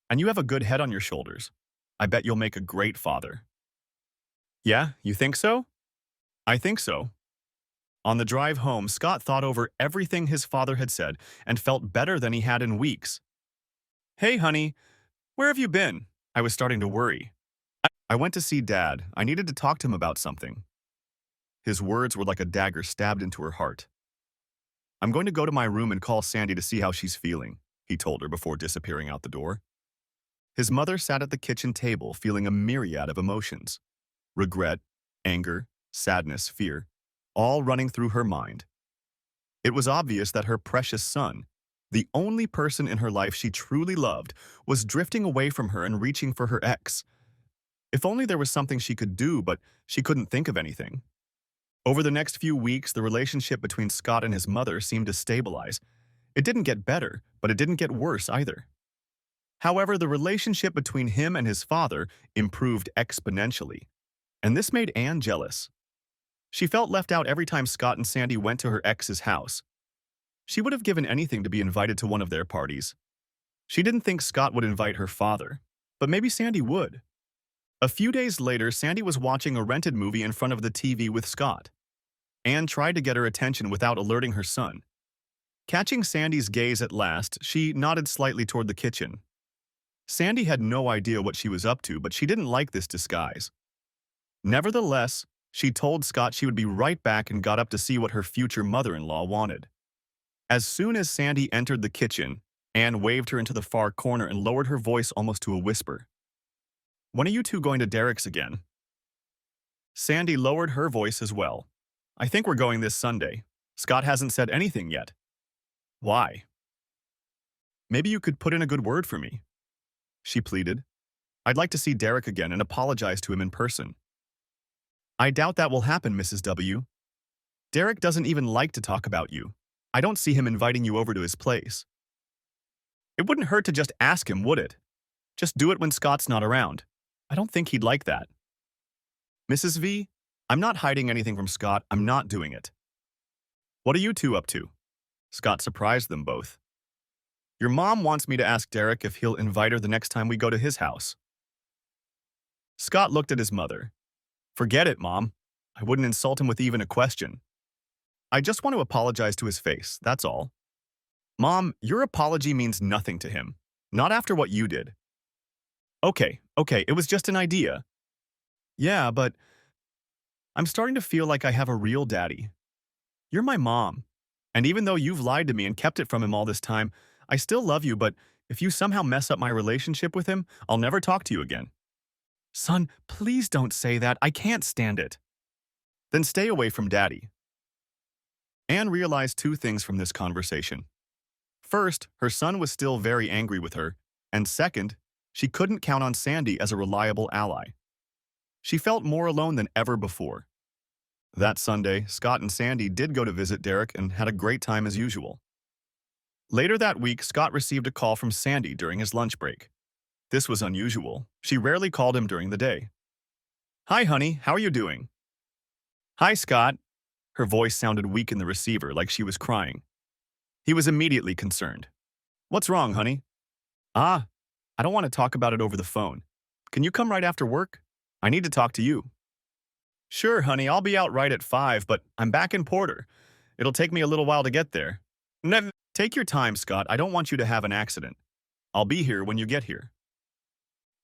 and you have a good head on your shoulders. I bet you'll make a great father. Yeah, you think so? I think so. On the drive home, Scott thought over everything his father had said and felt better than he had in weeks. Hey, honey, where have you been? I was starting to worry. I went to see Dad. I needed to talk to him about something. His words were like a dagger stabbed into her heart. I'm going to go to my room and call Sandy to see how she's feeling, he told her before disappearing out the door. His mother sat at the kitchen table feeling a myriad of emotions. Regret, anger, sadness, fear, all running through her mind. It was obvious that her precious son, the only person in her life she truly loved, was drifting away from her and reaching for her ex. If only there was something she could do, but she couldn't think of anything. Over the next few weeks, the relationship between Scott and his mother seemed to stabilize. It didn't get better, but it didn't get worse either. However, the relationship between him and his father improved exponentially, and this made Anne jealous. She felt left out every time Scott and Sandy went to her ex's house. She would have given anything to be invited to one of their parties. She didn't think Scott would invite her father, but maybe Sandy would. A few days later, Sandy was watching a rented movie in front of the TV with Scott. Anne tried to get her attention without alerting her son. Catching Sandy's gaze at last, she nodded slightly toward the kitchen. Sandy had no idea what she was up to, but she didn't like this disguise. Nevertheless, she told Scott she would be right back and got up to see what her future mother-in-law wanted. As soon as Sandy entered the kitchen, Anne waved her into the far corner and lowered her voice almost to a whisper. When are you two going to Derek's again? Sandy lowered her voice as well. I think we're going this Sunday. Scott hasn't said anything yet. Why? Maybe you could put in a good word for me. She pleaded. I'd like to see Derek again and apologize to him in person. I doubt that will happen, Mrs. W. Derek doesn't even like to talk about you. I don't see him inviting you over to his place. It wouldn't hurt to just ask him, would it? Just do it when Scott's not around. I don't think he'd like that. Mrs. V, I'm not hiding anything from Scott. I'm not doing it. What are you two up to? Scott surprised them both. Your mom wants me to ask Derek if he'll invite her the next time we go to his house. Scott looked at his mother. Forget it, Mom. I wouldn't insult him with even a question. I just want to apologize to his face, that's all. Mom, your apology means nothing to him. Not after what you did. Okay, it was just an idea. Yeah, but I'm starting to feel like I have a real daddy. You're my mom. And even though you've lied to me and kept it from him all this time, I still love you, but if you somehow mess up my relationship with him, I'll never talk to you again. Son, please don't say that. I can't stand it. Then stay away from Daddy. Anne realized two things from this conversation. First, her son was still very angry with her, and second, she couldn't count on Sandy as a reliable ally. She felt more alone than ever before. That Sunday, Scott and Sandy did go to visit Derek and had a great time as usual. Later that week, Scott received a call from Sandy during his lunch break. This was unusual. She rarely called him during the day. Hi, honey. How are you doing? Hi, Scott. Her voice sounded weak in the receiver, like she was crying. He was immediately concerned. What's wrong, honey? I don't want to talk about it over the phone. Can you come right after work? I need to talk to you. Sure, honey. I'll be out right at 5, but I'm back in Porter. It'll take me a little while to get there. Take your time, Scott. I don't want you to have an accident. I'll be here when you get here.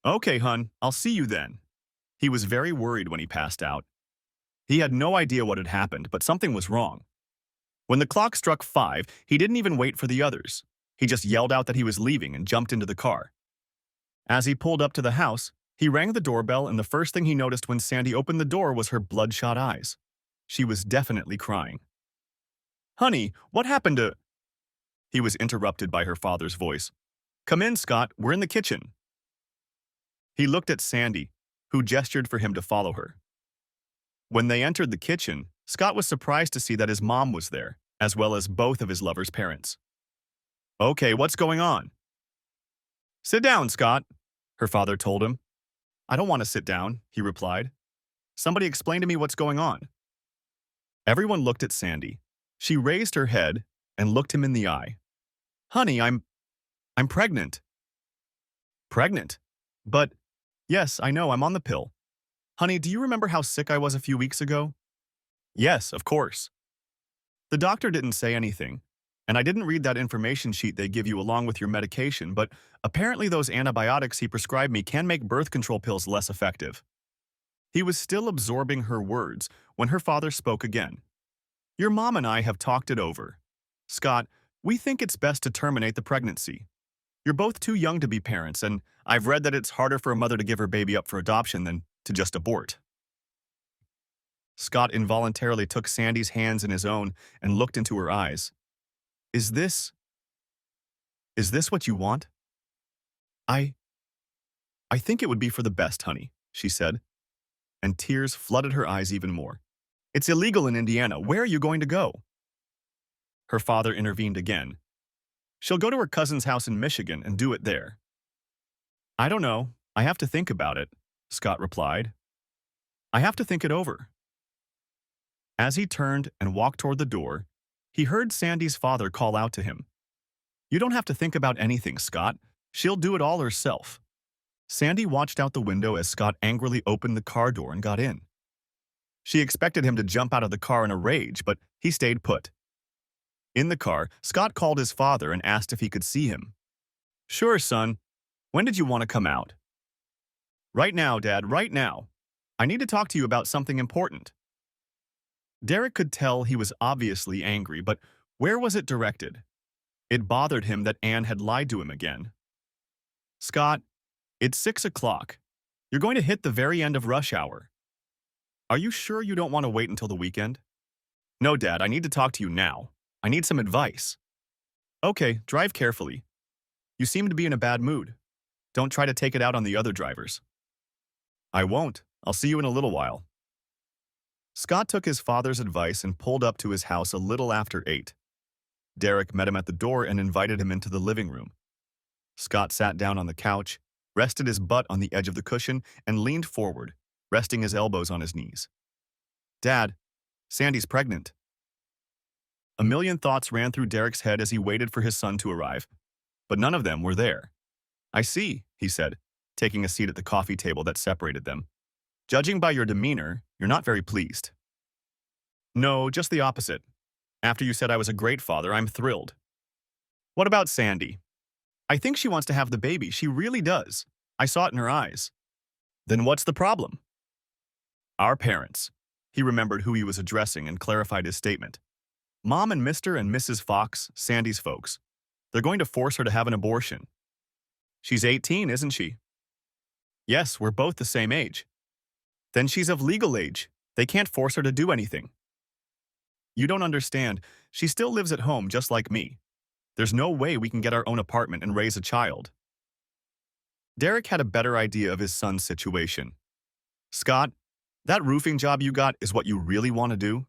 Okay, hun. I'll see you then. He was very worried when he passed out. He had no idea what had happened, but something was wrong. When the clock struck 5, he didn't even wait for the others. He just yelled out that he was leaving and jumped into the car. As he pulled up to the house, he rang the doorbell, and the first thing he noticed when Sandy opened the door was her bloodshot eyes. She was definitely crying. Honey, what happened to... He was interrupted by her father's voice. Come in, Scott. We're in the kitchen. He looked at Sandy, who gestured for him to follow her. When they entered the kitchen, Scott was surprised to see that his mom was there, as well as both of his lover's parents. Okay, what's going on? Sit down, Scott, her father told him. I don't want to sit down, he replied. Somebody explain to me what's going on. Everyone looked at Sandy. She raised her head and looked him in the eye. Honey, I'm pregnant. Pregnant? But, yes, I know, I'm on the pill. Honey, do you remember how sick I was a few weeks ago? Yes, of course. The doctor didn't say anything, and I didn't read that information sheet they give you along with your medication, but apparently those antibiotics he prescribed me can make birth control pills less effective. He was still absorbing her words when her father spoke again. Your mom and I have talked it over. Scott, we think it's best to terminate the pregnancy. You're both too young to be parents, and I've read that it's harder for a mother to give her baby up for adoption than to just abort. Scott involuntarily took Sandy's hands in his own and looked into her eyes. Is this what you want? I think it would be for the best, honey, she said, and tears flooded her eyes even more. It's illegal in Indiana. Where are you going to go? Her father intervened again. She'll go to her cousin's house in Michigan and do it there. I don't know. I have to think about it, Scott replied. I have to think it over. As he turned and walked toward the door, he heard Sandy's father call out to him. You don't have to think about anything, Scott. She'll do it all herself. Sandy watched out the window as Scott angrily opened the car door and got in. She expected him to jump out of the car in a rage, but he stayed put. In the car, Scott called his father and asked if he could see him. Sure, son. When did you want to come out? Right now, Dad, right now. I need to talk to you about something important. Derek could tell he was obviously angry, but where was it directed? It bothered him that Anne had lied to him again. Scott, it's 6 o'clock. You're going to hit the very end of rush hour. Are you sure you don't want to wait until the weekend? No, Dad, I need to talk to you now. I need some advice. Okay, drive carefully. You seem to be in a bad mood. Don't try to take it out on the other drivers. I won't. I'll see you in a little while. Scott took his father's advice and pulled up to his house a little after 8. Derek met him at the door and invited him into the living room. Scott sat down on the couch, rested his butt on the edge of the cushion, and leaned forward, resting his elbows on his knees. "Dad, Sandy's pregnant." A million thoughts ran through Derek's head as he waited for his son to arrive, but none of them were there. "I see," he said, taking a seat at the coffee table that separated them. "Judging by your demeanor, you're not very pleased." "No, just the opposite. After you said I was a great father, I'm thrilled." "What about Sandy?" "I think she wants to have the baby. She really does. I saw it in her eyes." "Then what's the problem?" "Our parents." He remembered who he was addressing and clarified his statement. "Mom and Mr. and Mrs. Fox, Sandy's folks. They're going to force her to have an abortion." "She's 18, isn't she?" "Yes, we're both the same age." "Then she's of legal age. They can't force her to do anything." "You don't understand. She still lives at home just like me. There's no way we can get our own apartment and raise a child." Derek had a better idea of his son's situation. "Scott, that roofing job you got is what you really want to do?"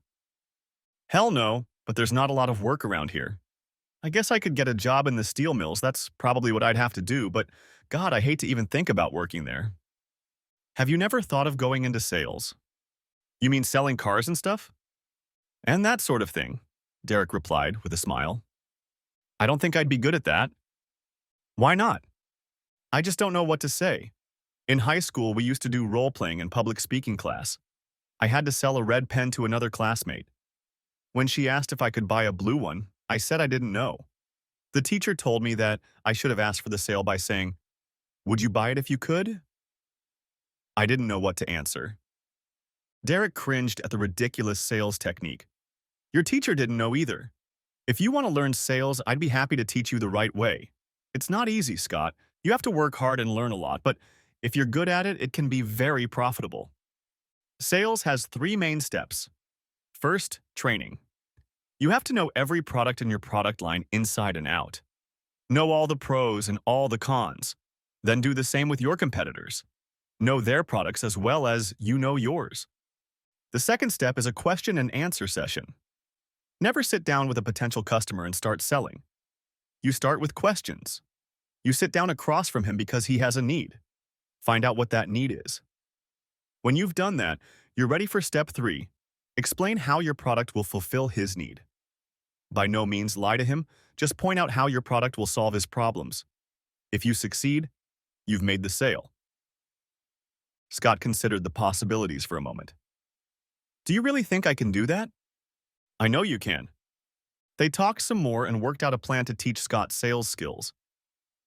"Hell no, but there's not a lot of work around here. I guess I could get a job in the steel mills. That's probably what I'd have to do, but God, I hate to even think about working there." "Have you never thought of going into sales?" "You mean selling cars and stuff?" "And that sort of thing," Derek replied with a smile. "I don't think I'd be good at that." "Why not?" "I just don't know what to say. In high school, we used to do role-playing in public speaking class. I had to sell a red pen to another classmate. When she asked if I could buy a blue one, I said I didn't know. The teacher told me that I should have asked for the sale by saying, 'Would you buy it if you could?' I didn't know what to answer." Derek cringed at the ridiculous sales technique. "Your teacher didn't know either. If you want to learn sales, I'd be happy to teach you the right way. It's not easy, Scott. You have to work hard and learn a lot, but if you're good at it, it can be very profitable." Sales has 3 main steps. First, training. You have to know every product in your product line inside and out. Know all the pros and all the cons. Then do the same with your competitors. Know their products as well as you know yours. The second step is a question and answer session. Never sit down with a potential customer and start selling. You start with questions. You sit down across from him because he has a need. Find out what that need is. When you've done that, you're ready for step 3. Explain how your product will fulfill his need. By no means lie to him, just point out how your product will solve his problems. If you succeed, you've made the sale. Scott considered the possibilities for a moment. "Do you really think I can do that?" "I know you can." They talked some more and worked out a plan to teach Scott sales skills.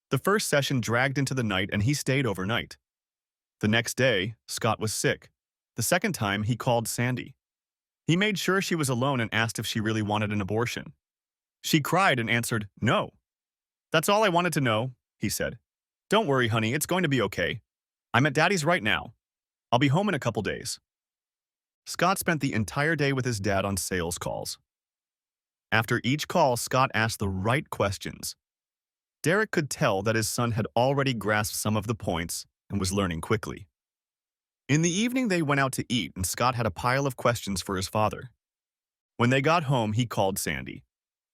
The first session dragged into the night and he stayed overnight. The next day, Scott was sick. The second time, he called Sandy. He made sure she was alone and asked if she really wanted an abortion. She cried and answered, "No." "That's all I wanted to know," he said. "Don't worry, honey, it's going to be okay. I'm at Daddy's right now. I'll be home in a couple days." Scott spent the entire day with his dad on sales calls. After each call, Scott asked the right questions. Derek could tell that his son had already grasped some of the points and was learning quickly. In the evening, they went out to eat, and Scott had a pile of questions for his father. When they got home, he called Sandy.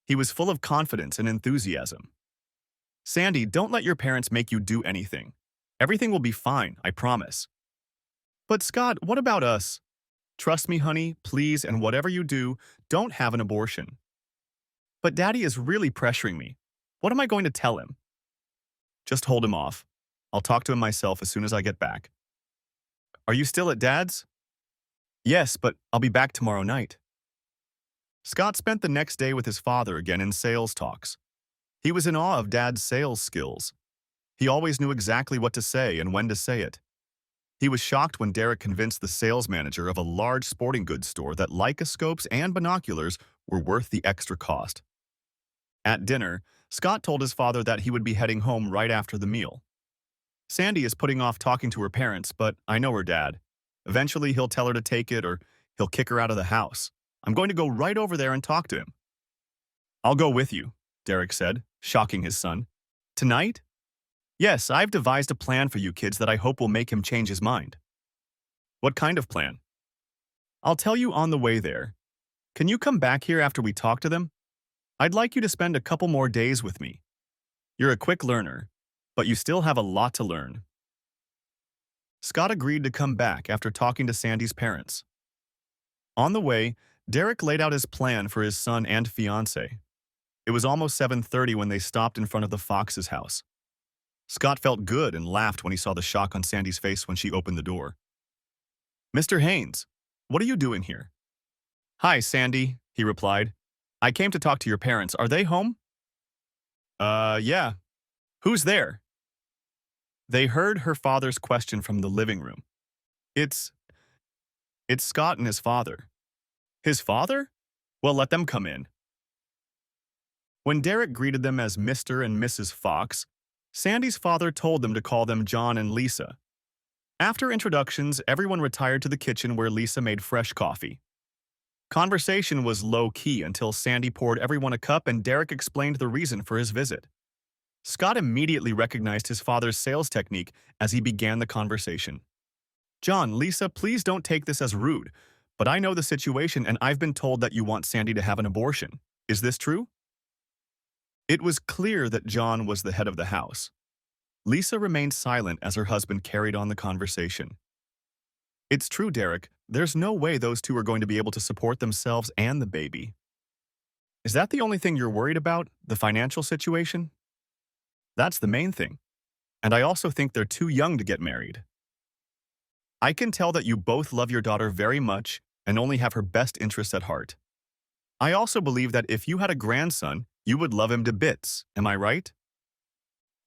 He was full of confidence and enthusiasm. "Sandy, don't let your parents make you do anything. Everything will be fine, I promise." "But Scott, what about us?" "Trust me, honey, please, and whatever you do, don't have an abortion." "But Daddy is really pressuring me. What am I going to tell him?" "Just hold him off. I'll talk to him myself as soon as I get back." "Are you still at Dad's?" "Yes, but I'll be back tomorrow night." Scott spent the next day with his father again in sales talks. He was in awe of Dad's sales skills. He always knew exactly what to say and when to say it. He was shocked when Derek convinced the sales manager of a large sporting goods store that Leicascopes and binoculars were worth the extra cost. At dinner, Scott told his father that he would be heading home right after the meal. "Sandy is putting off talking to her parents, but I know her dad. Eventually, he'll tell her to take it or he'll kick her out of the house. I'm going to go right over there and talk to him." "I'll go with you," Derek said, shocking his son. "Tonight?" "Yes, I've devised a plan for you kids that I hope will make him change his mind." "What kind of plan?" I'll tell you on the way there. Can you come back here after we talk to them? I'd like you to spend a couple more days with me. You're a quick learner, but you still have a lot to learn. Scott agreed to come back after talking to Sandy's parents. On the way, Derek laid out his plan for his son and fiancé. It was almost 7:30 when they stopped in front of the Fox's house. Scott felt good and laughed when he saw the shock on Sandy's face when she opened the door. "Mr. Haynes, what are you doing here?" "Hi, Sandy," he replied. "I came to talk to your parents. Are they home?" Yeah. Who's there?" They heard her father's question from the living room. It's, it's Scott and his father." "His father? Well, let them come in." When Derek greeted them as Mr. and Mrs. Fox, Sandy's father told them to call them John and Lisa. After introductions, everyone retired to the kitchen where Lisa made fresh coffee. Conversation was low-key until Sandy poured everyone a cup and Derek explained the reason for his visit. Scott immediately recognized his father's sales technique as he began the conversation. "John, Lisa, please don't take this as rude, but I know the situation and I've been told that you want Sandy to have an abortion. Is this true?" It was clear that John was the head of the house. Lisa remained silent as her husband carried on the conversation. "It's true, Derek. There's no way those two are going to be able to support themselves and the baby." "Is that the only thing you're worried about, the financial situation?" "That's the main thing. And I also think they're too young to get married." "I can tell that you both love your daughter very much and only have her best interests at heart. I also believe that if you had a grandson, you would love him to bits. Am I right?"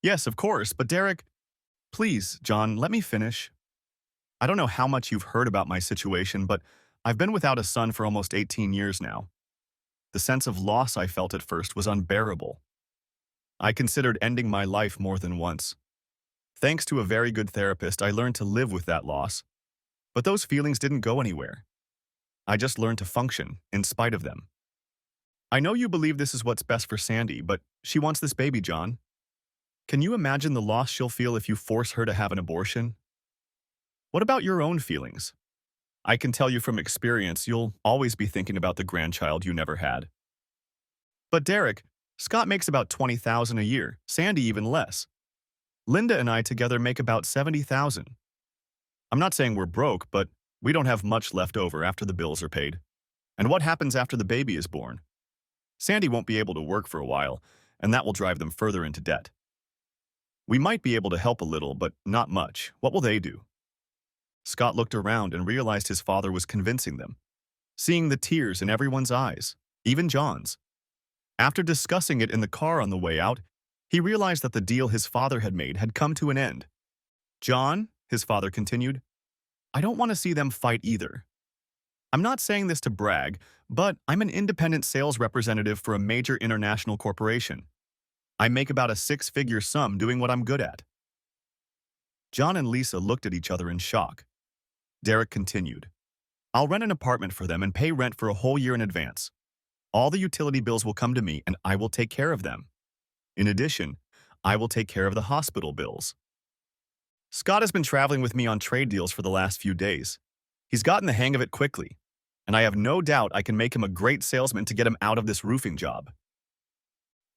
"Yes, of course, but Derek..." "Please, John, let me finish. I don't know how much you've heard about my situation, but I've been without a son for almost 18 years now. The sense of loss I felt at first was unbearable. I considered ending my life more than once. Thanks to a very good therapist, I learned to live with that loss. But those feelings didn't go anywhere. I just learned to function in spite of them. I know you believe this is what's best for Sandy, but she wants this baby, John. Can you imagine the loss she'll feel if you force her to have an abortion? What about your own feelings? I can tell you from experience, you'll always be thinking about the grandchild you never had." "But Derek, Scott makes about $20,000 a year, Sandy even less. Linda and I together make about $70,000. I'm not saying we're broke, but we don't have much left over after the bills are paid. And what happens after the baby is born? Sandy won't be able to work for a while, and that will drive them further into debt. We might be able to help a little, but not much. What will they do?" Scott looked around and realized his father was convincing them, seeing the tears in everyone's eyes, even John's. After discussing it in the car on the way out, he realized that the deal his father had made had come to an end. "John," his father continued, "I don't want to see them fight either. I'm not saying this to brag, but I'm an independent sales representative for a major international corporation. I make about a six-figure sum doing what I'm good at." John and Lisa looked at each other in shock. Derek continued, "I'll rent an apartment for them and pay rent for a whole year in advance. All the utility bills will come to me and I will take care of them. In addition, I will take care of the hospital bills. Scott has been traveling with me on trade deals for the last few days. He's gotten the hang of it quickly, and I have no doubt I can make him a great salesman to get him out of this roofing job.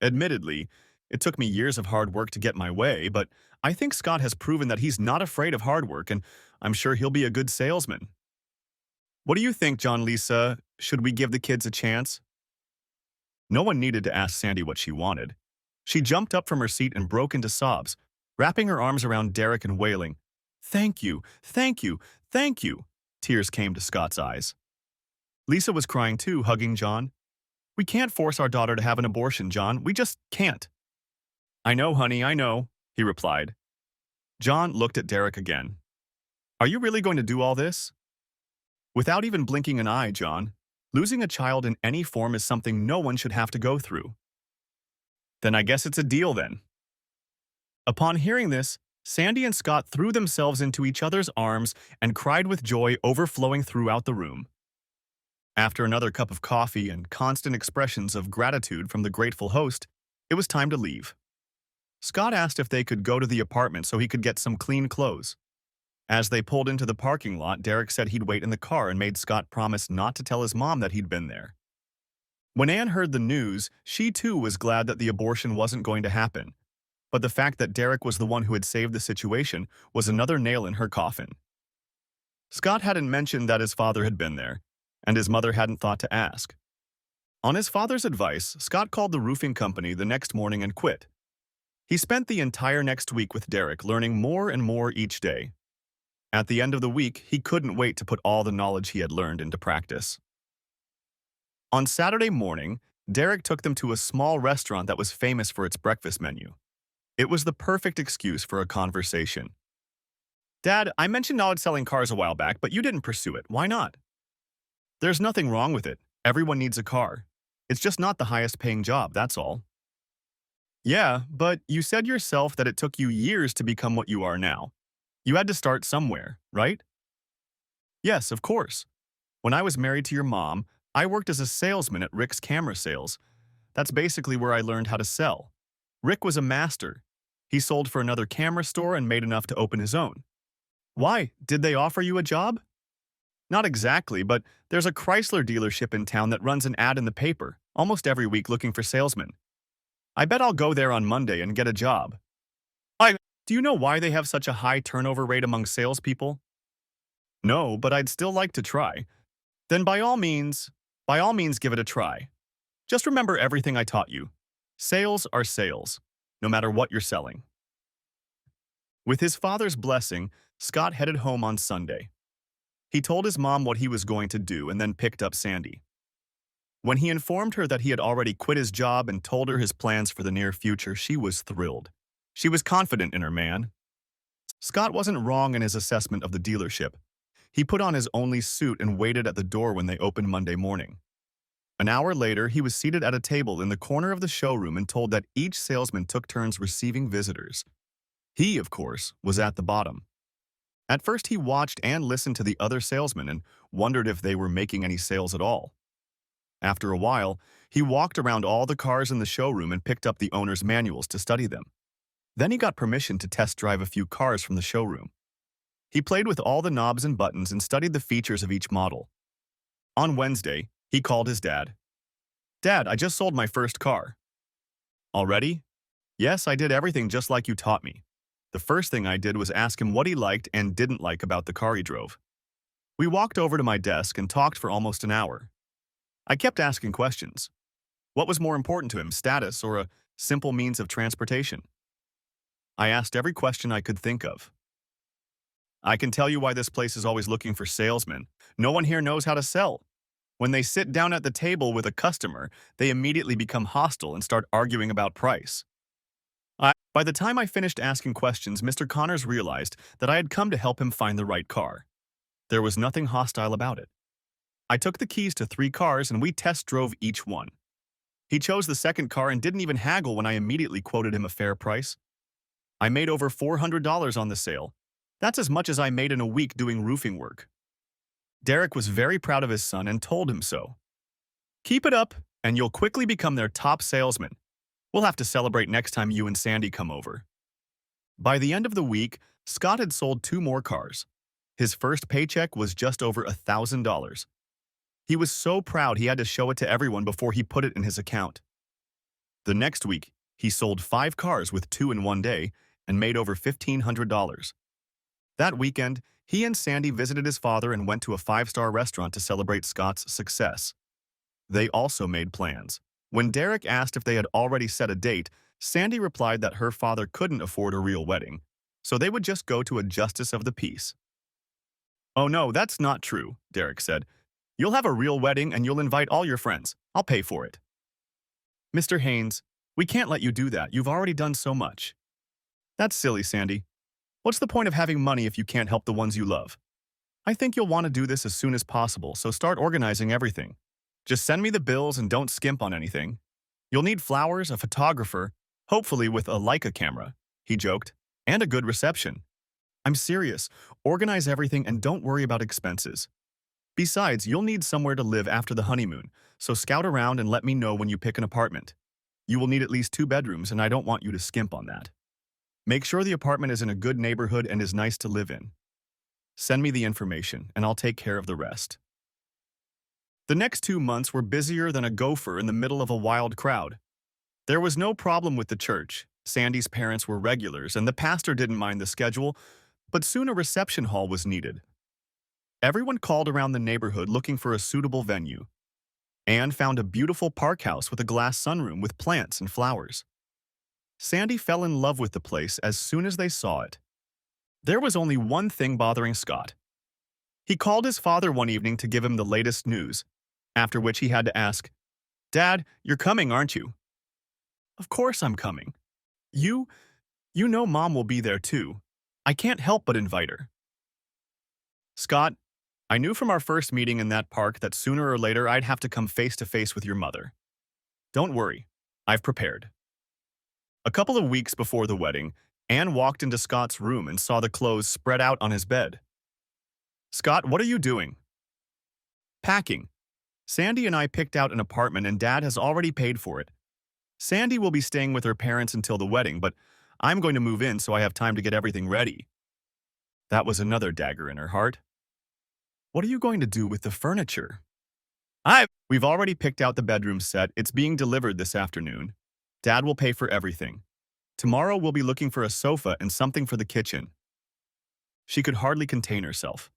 Admittedly, it took me years of hard work to get my way, but I think Scott has proven that he's not afraid of hard work, and I'm sure he'll be a good salesman. What do you think, John, Lisa? Should we give the kids a chance?" No one needed to ask Sandy what she wanted. She jumped up from her seat and broke into sobs, wrapping her arms around Derek and wailing, "Thank you, thank you, thank you." Tears came to Scott's eyes. Lisa was crying too, hugging John. "We can't force our daughter to have an abortion, John. We just can't." "I know, honey, I know," he replied. John looked at Derek again. "Are you really going to do all this?" Without even blinking an eye, John, losing a child in any form is something no one should have to go through. "Then I guess it's a deal then." Upon hearing this, Sandy and Scott threw themselves into each other's arms and cried with joy overflowing throughout the room. After another cup of coffee and constant expressions of gratitude from the grateful host, it was time to leave. Scott asked if they could go to the apartment so he could get some clean clothes. As they pulled into the parking lot, Derek said he'd wait in the car and made Scott promise not to tell his mom that he'd been there. When Anne heard the news, she too was glad that the abortion wasn't going to happen. But the fact that Derek was the one who had saved the situation was another nail in her coffin. Scott hadn't mentioned that his father had been there, and his mother hadn't thought to ask. On his father's advice, Scott called the roofing company the next morning and quit. He spent the entire next week with Derek, learning more and more each day. At the end of the week, he couldn't wait to put all the knowledge he had learned into practice. On Saturday morning, Derek took them to a small restaurant that was famous for its breakfast menu. It was the perfect excuse for a conversation. "Dad, I mentioned knowledge selling cars a while back, but you didn't pursue it. Why not?" "There's nothing wrong with it. Everyone needs a car. It's just not the highest paying job, that's all." "Yeah, but you said yourself that it took you years to become what you are now. You had to start somewhere, right?" "Yes, of course. When I was married to your mom, I worked as a salesman at Rick's Camera Sales. That's basically where I learned how to sell. Rick was a master. He sold for another camera store and made enough to open his own." "Why? Did they offer you a job?" "Not exactly, but there's a Chrysler dealership in town that runs an ad in the paper almost every week looking for salesmen. I bet I'll go there on Monday and get a job." "Do you know why they have such a high turnover rate among salespeople?" "No, but I'd still like to try." "Then by all means give it a try. Just remember everything I taught you. Sales are sales, no matter what you're selling." With his father's blessing, Scott headed home on Sunday. He told his mom what he was going to do and then picked up Sandy. When he informed her that he had already quit his job and told her his plans for the near future, she was thrilled. She was confident in her man. Scott wasn't wrong in his assessment of the dealership. He put on his only suit and waited at the door when they opened Monday morning. An hour later, he was seated at a table in the corner of the showroom and told that each salesman took turns receiving visitors. He, of course, was at the bottom. At first, he watched and listened to the other salesmen and wondered if they were making any sales at all. After a while, he walked around all the cars in the showroom and picked up the owner's manuals to study them. Then he got permission to test drive a few cars from the showroom. He played with all the knobs and buttons and studied the features of each model. On Wednesday, he called his dad. "Dad, I just sold my first car." "Already?" "Yes, I did everything just like you taught me. The first thing I did was ask him what he liked and didn't like about the car he drove. We walked over to my desk and talked for almost an hour. I kept asking questions. What was more important to him, status or a simple means of transportation? I asked every question I could think of. I can tell you why this place is always looking for salesmen. No one here knows how to sell. When they sit down at the table with a customer, they immediately become hostile and start arguing about price. By the time I finished asking questions, Mr. Connors realized that I had come to help him find the right car. There was nothing hostile about it. I took the keys to 3 cars and we test drove each one. He chose the second car and didn't even haggle when I immediately quoted him a fair price. I made over $400 on the sale. That's as much as I made in a week doing roofing work. Derek was very proud of his son and told him so. "Keep it up, and you'll quickly become their top salesman. We'll have to celebrate next time you and Sandy come over." By the end of the week, Scott had sold 2 more cars. His first paycheck was just over $1,000. He was so proud he had to show it to everyone before he put it in his account. The next week, he sold 5 cars with 2 in one day and made over $1,500. That weekend, he and Sandy visited his father and went to a 5-star restaurant to celebrate Scott's success. They also made plans. When Derek asked if they had already set a date, Sandy replied that her father couldn't afford a real wedding, so they would just go to a justice of the peace. "Oh no, that's not true," Derek said. "You'll have a real wedding and you'll invite all your friends. I'll pay for it." "Mr. Haynes, we can't let you do that. You've already done so much." "That's silly, Sandy. What's the point of having money if you can't help the ones you love? I think you'll want to do this as soon as possible, so start organizing everything. Just send me the bills and don't skimp on anything. You'll need flowers, a photographer, hopefully with a Leica camera," he joked, "and a good reception. I'm serious. Organize everything and don't worry about expenses. Besides, you'll need somewhere to live after the honeymoon, so scout around and let me know when you pick an apartment. You will need at least 2 bedrooms, and I don't want you to skimp on that. Make sure the apartment is in a good neighborhood and is nice to live in. Send me the information, and I'll take care of the rest. The next 2 months were busier than a gopher in the middle of a wild crowd. There was no problem with the church. Sandy's parents were regulars, and the pastor didn't mind the schedule, but soon a reception hall was needed. Everyone called around the neighborhood looking for a suitable venue. Anne found a beautiful park house with a glass sunroom with plants and flowers. Sandy fell in love with the place as soon as they saw it. There was only one thing bothering Scott. He called his father one evening to give him the latest news, after which he had to ask, "Dad, you're coming, aren't you?" "Of course I'm coming. You, you know Mom will be there too. I can't help but invite her." "Scott, I knew from our first meeting in that park that sooner or later I'd have to come face to face with your mother. Don't worry, I've prepared." A couple of weeks before the wedding, Anne walked into Scott's room and saw the clothes spread out on his bed. "Scott, what are you doing?" "Packing. Sandy and I picked out an apartment and Dad has already paid for it. Sandy will be staying with her parents until the wedding, but I'm going to move in so I have time to get everything ready." That was another dagger in her heart. "What are you going to do with the furniture?" We've already picked out the bedroom set. It's being delivered this afternoon. Dad will pay for everything. Tomorrow we'll be looking for a sofa and something for the kitchen." She could hardly contain herself.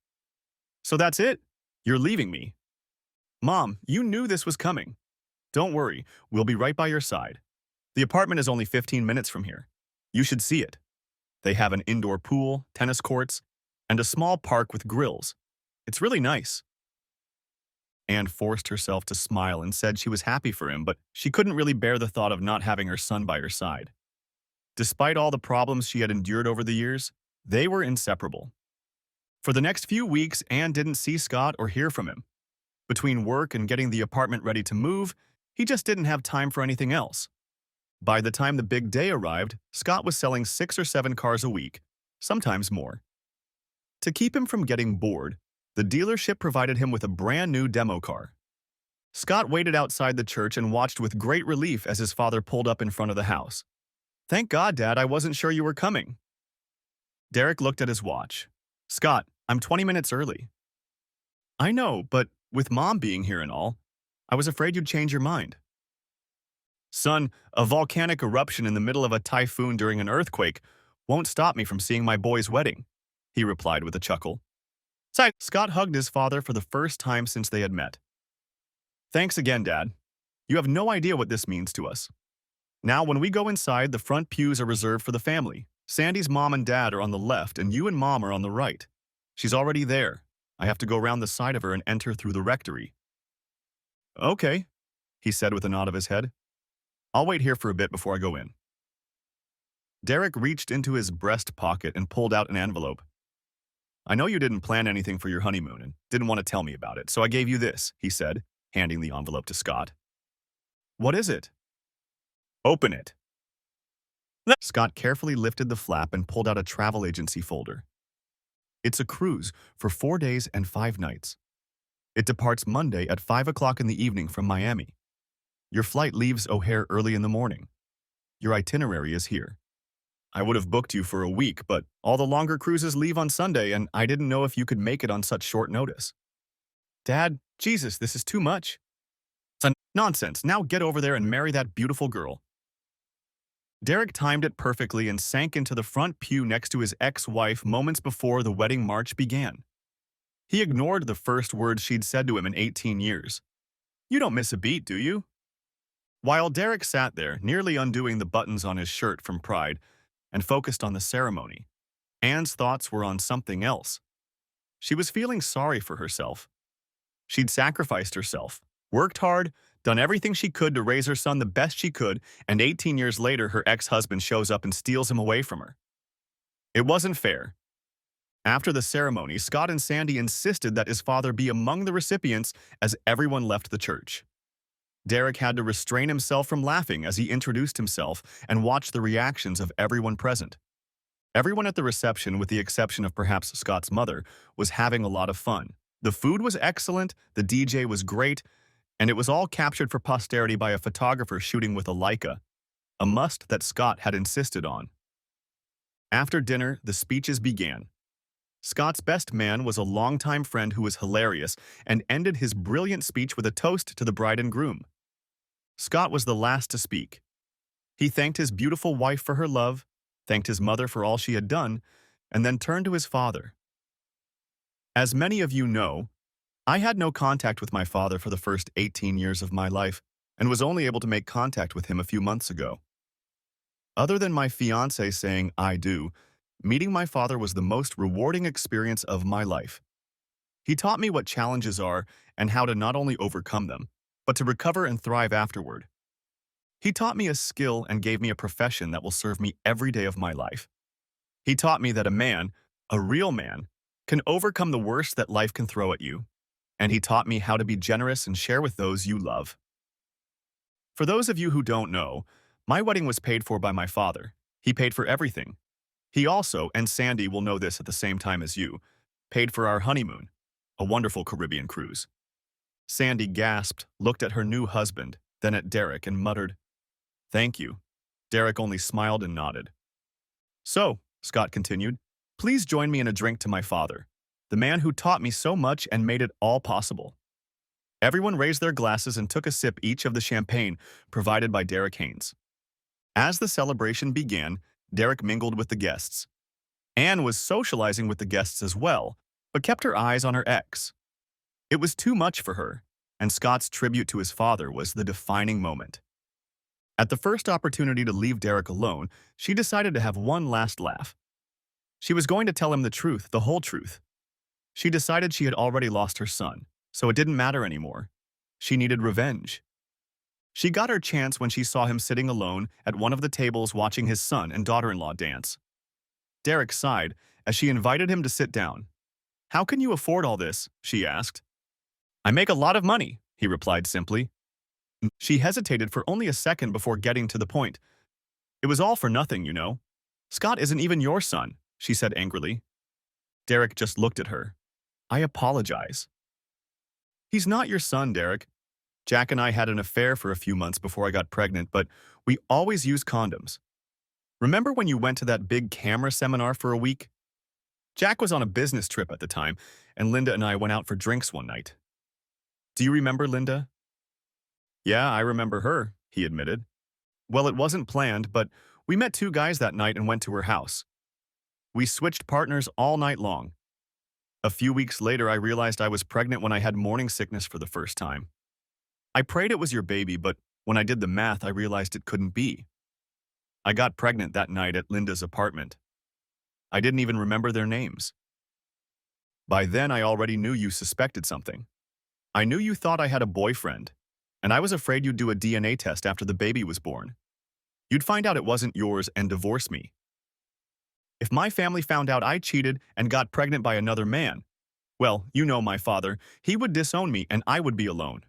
"So that's it? You're leaving me?" "Mom, you knew this was coming. Don't worry, we'll be right by your side. The apartment is only 15 minutes from here. You should see it. They have an indoor pool, tennis courts, and a small park with grills. It's really nice." Anne forced herself to smile and said she was happy for him, but she couldn't really bear the thought of not having her son by her side. Despite all the problems she had endured over the years, they were inseparable. For the next few weeks, Anne didn't see Scott or hear from him. Between work and getting the apartment ready to move, he just didn't have time for anything else. By the time the big day arrived, Scott was selling 6 or 7 cars a week, sometimes more. To keep him from getting bored, the dealership provided him with a brand new demo car. Scott waited outside the church and watched with great relief as his father pulled up in front of the house. "Thank God, Dad, I wasn't sure you were coming." Derek looked at his watch. "Scott, I'm 20 minutes early." "I know, but with Mom being here and all, I was afraid you'd change your mind." "Son, a volcanic eruption in the middle of a typhoon during an earthquake won't stop me from seeing my boy's wedding," he replied with a chuckle. Scott hugged his father for the first time since they had met. "Thanks again, Dad. You have no idea what this means to us. Now, when we go inside, the front pews are reserved for the family. Sandy's mom and dad are on the left, and you and Mom are on the right. She's already there. I have to go around the side of her and enter through the rectory." "Okay," he said with a nod of his head. "I'll wait here for a bit before I go in." Derek reached into his breast pocket and pulled out an envelope. "I know you didn't plan anything for your honeymoon and didn't want to tell me about it, so I gave you this," he said, handing the envelope to Scott. "What is it?" "Open it." Scott carefully lifted the flap and pulled out a travel agency folder. "It's a cruise for 4 days and 5 nights. It departs Monday at 5 o'clock in the evening from Miami. Your flight leaves O'Hare early in the morning. Your itinerary is here. I would have booked you for a week, but all the longer cruises leave on Sunday, and I didn't know if you could make it on such short notice." "Dad, Jesus, this is too much." "Nonsense. Now get over there and marry that beautiful girl." Derek timed it perfectly and sank into the front pew next to his ex-wife moments before the wedding march began. He ignored the first words she'd said to him in 18 years. "You don't miss a beat, do you?" While Derek sat there, nearly undoing the buttons on his shirt from pride, and focused on the ceremony, Anne's thoughts were on something else. She was feeling sorry for herself. She'd sacrificed herself, worked hard, done everything she could to raise her son the best she could, and 18 years later her ex-husband shows up and steals him away from her. It wasn't fair. After the ceremony, Scott and Sandy insisted that his father be among the recipients as everyone left the church. Derek had to restrain himself from laughing as he introduced himself and watched the reactions of everyone present. Everyone at the reception, with the exception of perhaps Scott's mother, was having a lot of fun. The food was excellent, the DJ was great, and it was all captured for posterity by a photographer shooting with a Leica, a must that Scott had insisted on. After dinner, the speeches began. Scott's best man was a longtime friend who was hilarious and ended his brilliant speech with a toast to the bride and groom. Scott was the last to speak. He thanked his beautiful wife for her love, thanked his mother for all she had done, and then turned to his father. As many of you know, I had no contact with my father for the first 18 years of my life and was only able to make contact with him a few months ago. Other than my fiancé saying I do, meeting my father was the most rewarding experience of my life. He taught me what challenges are and how to not only overcome them, but to recover and thrive afterward. He taught me a skill and gave me a profession that will serve me every day of my life. He taught me that a man, a real man, can overcome the worst that life can throw at you. And he taught me how to be generous and share with those you love. For those of you who don't know, my wedding was paid for by my father. He paid for everything. He also, and Sandy will know this at the same time as you, paid for our honeymoon, a wonderful Caribbean cruise. Sandy gasped, looked at her new husband, then at Derek and muttered, "Thank you." Derek only smiled and nodded. "So," Scott continued, "please join me in a drink to my father, the man who taught me so much and made it all possible." Everyone raised their glasses and took a sip each of the champagne provided by Derek Haynes. As the celebration began, Derek mingled with the guests. Anne was socializing with the guests as well, but kept her eyes on her ex. It was too much for her, and Scott's tribute to his father was the defining moment. At the first opportunity to leave Derek alone, she decided to have one last laugh. She was going to tell him the truth, the whole truth. She decided she had already lost her son, so it didn't matter anymore. She needed revenge. She got her chance when she saw him sitting alone at one of the tables watching his son and daughter-in-law dance. Derek sighed as she invited him to sit down. "How can you afford all this?" she asked. "I make a lot of money," he replied simply. She hesitated for only a second before getting to the point. "It was all for nothing, you know. Scott isn't even your son," she said angrily. Derek just looked at her. "I apologize." "He's not your son, Derek. Jack and I had an affair for a few months before I got pregnant, but we always used condoms. Remember when you went to that big camera seminar for a week? Jack was on a business trip at the time, and Linda and I went out for drinks one night. Do you remember Linda?" "Yeah, I remember her," he admitted. "Well, it wasn't planned, but we met two guys that night and went to her house. We switched partners all night long. A few weeks later, I realized I was pregnant when I had morning sickness for the first time. I prayed it was your baby, but when I did the math, I realized it couldn't be. I got pregnant that night at Linda's apartment. I didn't even remember their names. By then, I already knew you suspected something. I knew you thought I had a boyfriend, and I was afraid you'd do a DNA test after the baby was born. You'd find out it wasn't yours and divorce me. If my family found out I cheated and got pregnant by another man, well, you know my father, he would disown me and I would be alone.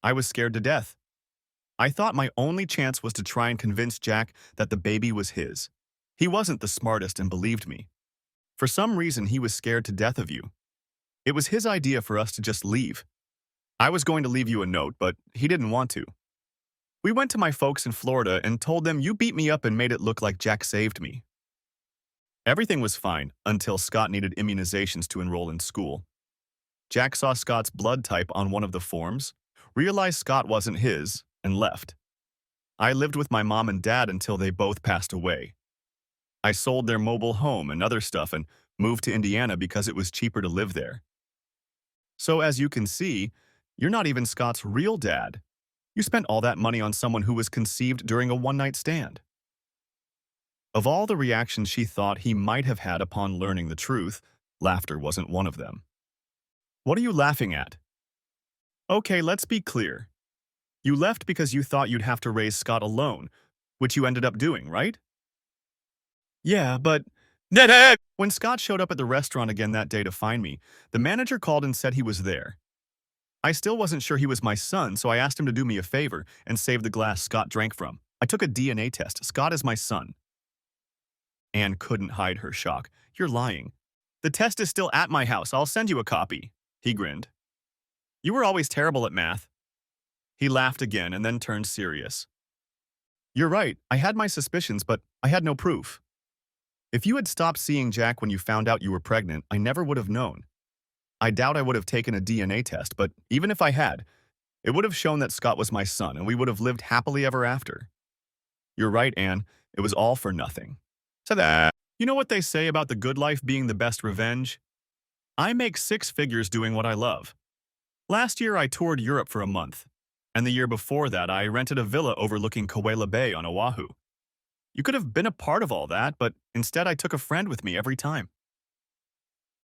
I was scared to death. I thought my only chance was to try and convince Jack that the baby was his. He wasn't the smartest and believed me. For some reason, he was scared to death of you. It was his idea for us to just leave. I was going to leave you a note, but he didn't want to. We went to my folks in Florida and told them you beat me up and made it look like Jack saved me. Everything was fine until Scott needed immunizations to enroll in school. Jack saw Scott's blood type on one of the forms, realized Scott wasn't his, and left. I lived with my mom and dad until they both passed away. I sold their mobile home and other stuff and moved to Indiana because it was cheaper to live there. So as you can see, you're not even Scott's real dad. You spent all that money on someone who was conceived during a one-night stand. Of all the reactions she thought he might have had upon learning the truth, laughter wasn't one of them. What are you laughing at? Okay, let's be clear. You left because you thought you'd have to raise Scott alone, which you ended up doing, right? Yeah, but... When Scott showed up at the restaurant again that day to find me, the manager called and said he was there. I still wasn't sure he was my son, so I asked him to do me a favor and save the glass Scott drank from. I took a DNA test. Scott is my son. Anne couldn't hide her shock. You're lying. The test is still at my house. I'll send you a copy. He grinned. You were always terrible at math. He laughed again and then turned serious. You're right. I had my suspicions, but I had no proof. If you had stopped seeing Jack when you found out you were pregnant, I never would have known. I doubt I would have taken a DNA test, but even if I had, it would have shown that Scott was my son and we would have lived happily ever after. You're right, Anne. It was all for nothing. So that, you know what they say about the good life being the best revenge? I make six figures doing what I love. Last year, I toured Europe for a month. And the year before that, I rented a villa overlooking Koala Bay on Oahu. You could have been a part of all that, but instead I took a friend with me every time.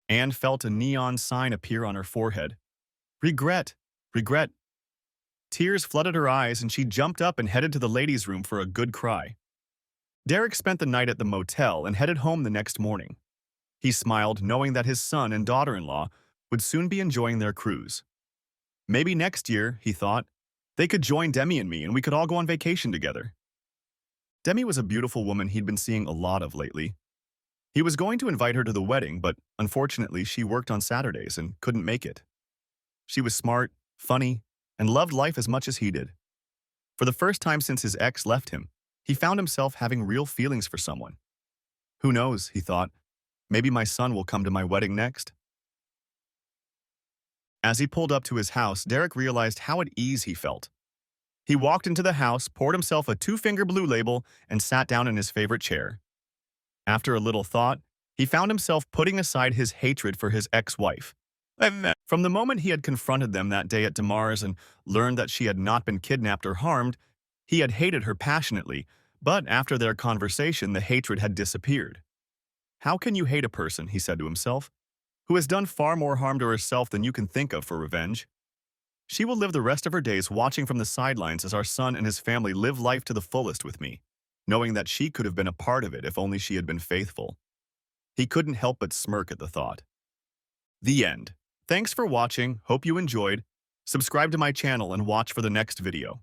Anne felt a neon sign appear on her forehead. Regret. Regret. Tears flooded her eyes and she jumped up and headed to the ladies' room for a good cry. Derek spent the night at the motel and headed home the next morning. He smiled, knowing that his son and daughter-in-law would soon be enjoying their cruise. Maybe next year, he thought, they could join Demi and me and we could all go on vacation together. Demi was a beautiful woman he'd been seeing a lot of lately. He was going to invite her to the wedding, but unfortunately she worked on Saturdays and couldn't make it. She was smart, funny, and loved life as much as he did. For the first time since his ex left him, he found himself having real feelings for someone. Who knows, he thought, maybe my son will come to my wedding next. As he pulled up to his house, Derek realized how at ease he felt. He walked into the house, poured himself a two-finger blue label, and sat down in his favorite chair. After a little thought, he found himself putting aside his hatred for his ex-wife. From the moment he had confronted them that day at DeMar's and learned that she had not been kidnapped or harmed, he had hated her passionately, but after their conversation, the hatred had disappeared. How can you hate a person, he said to himself, who has done far more harm to herself than you can think of for revenge? She will live the rest of her days watching from the sidelines as our son and his family live life to the fullest with me, knowing that she could have been a part of it if only she had been faithful. He couldn't help but smirk at the thought. The end. Thanks for watching, hope you enjoyed. Subscribe to my channel and watch for the next video.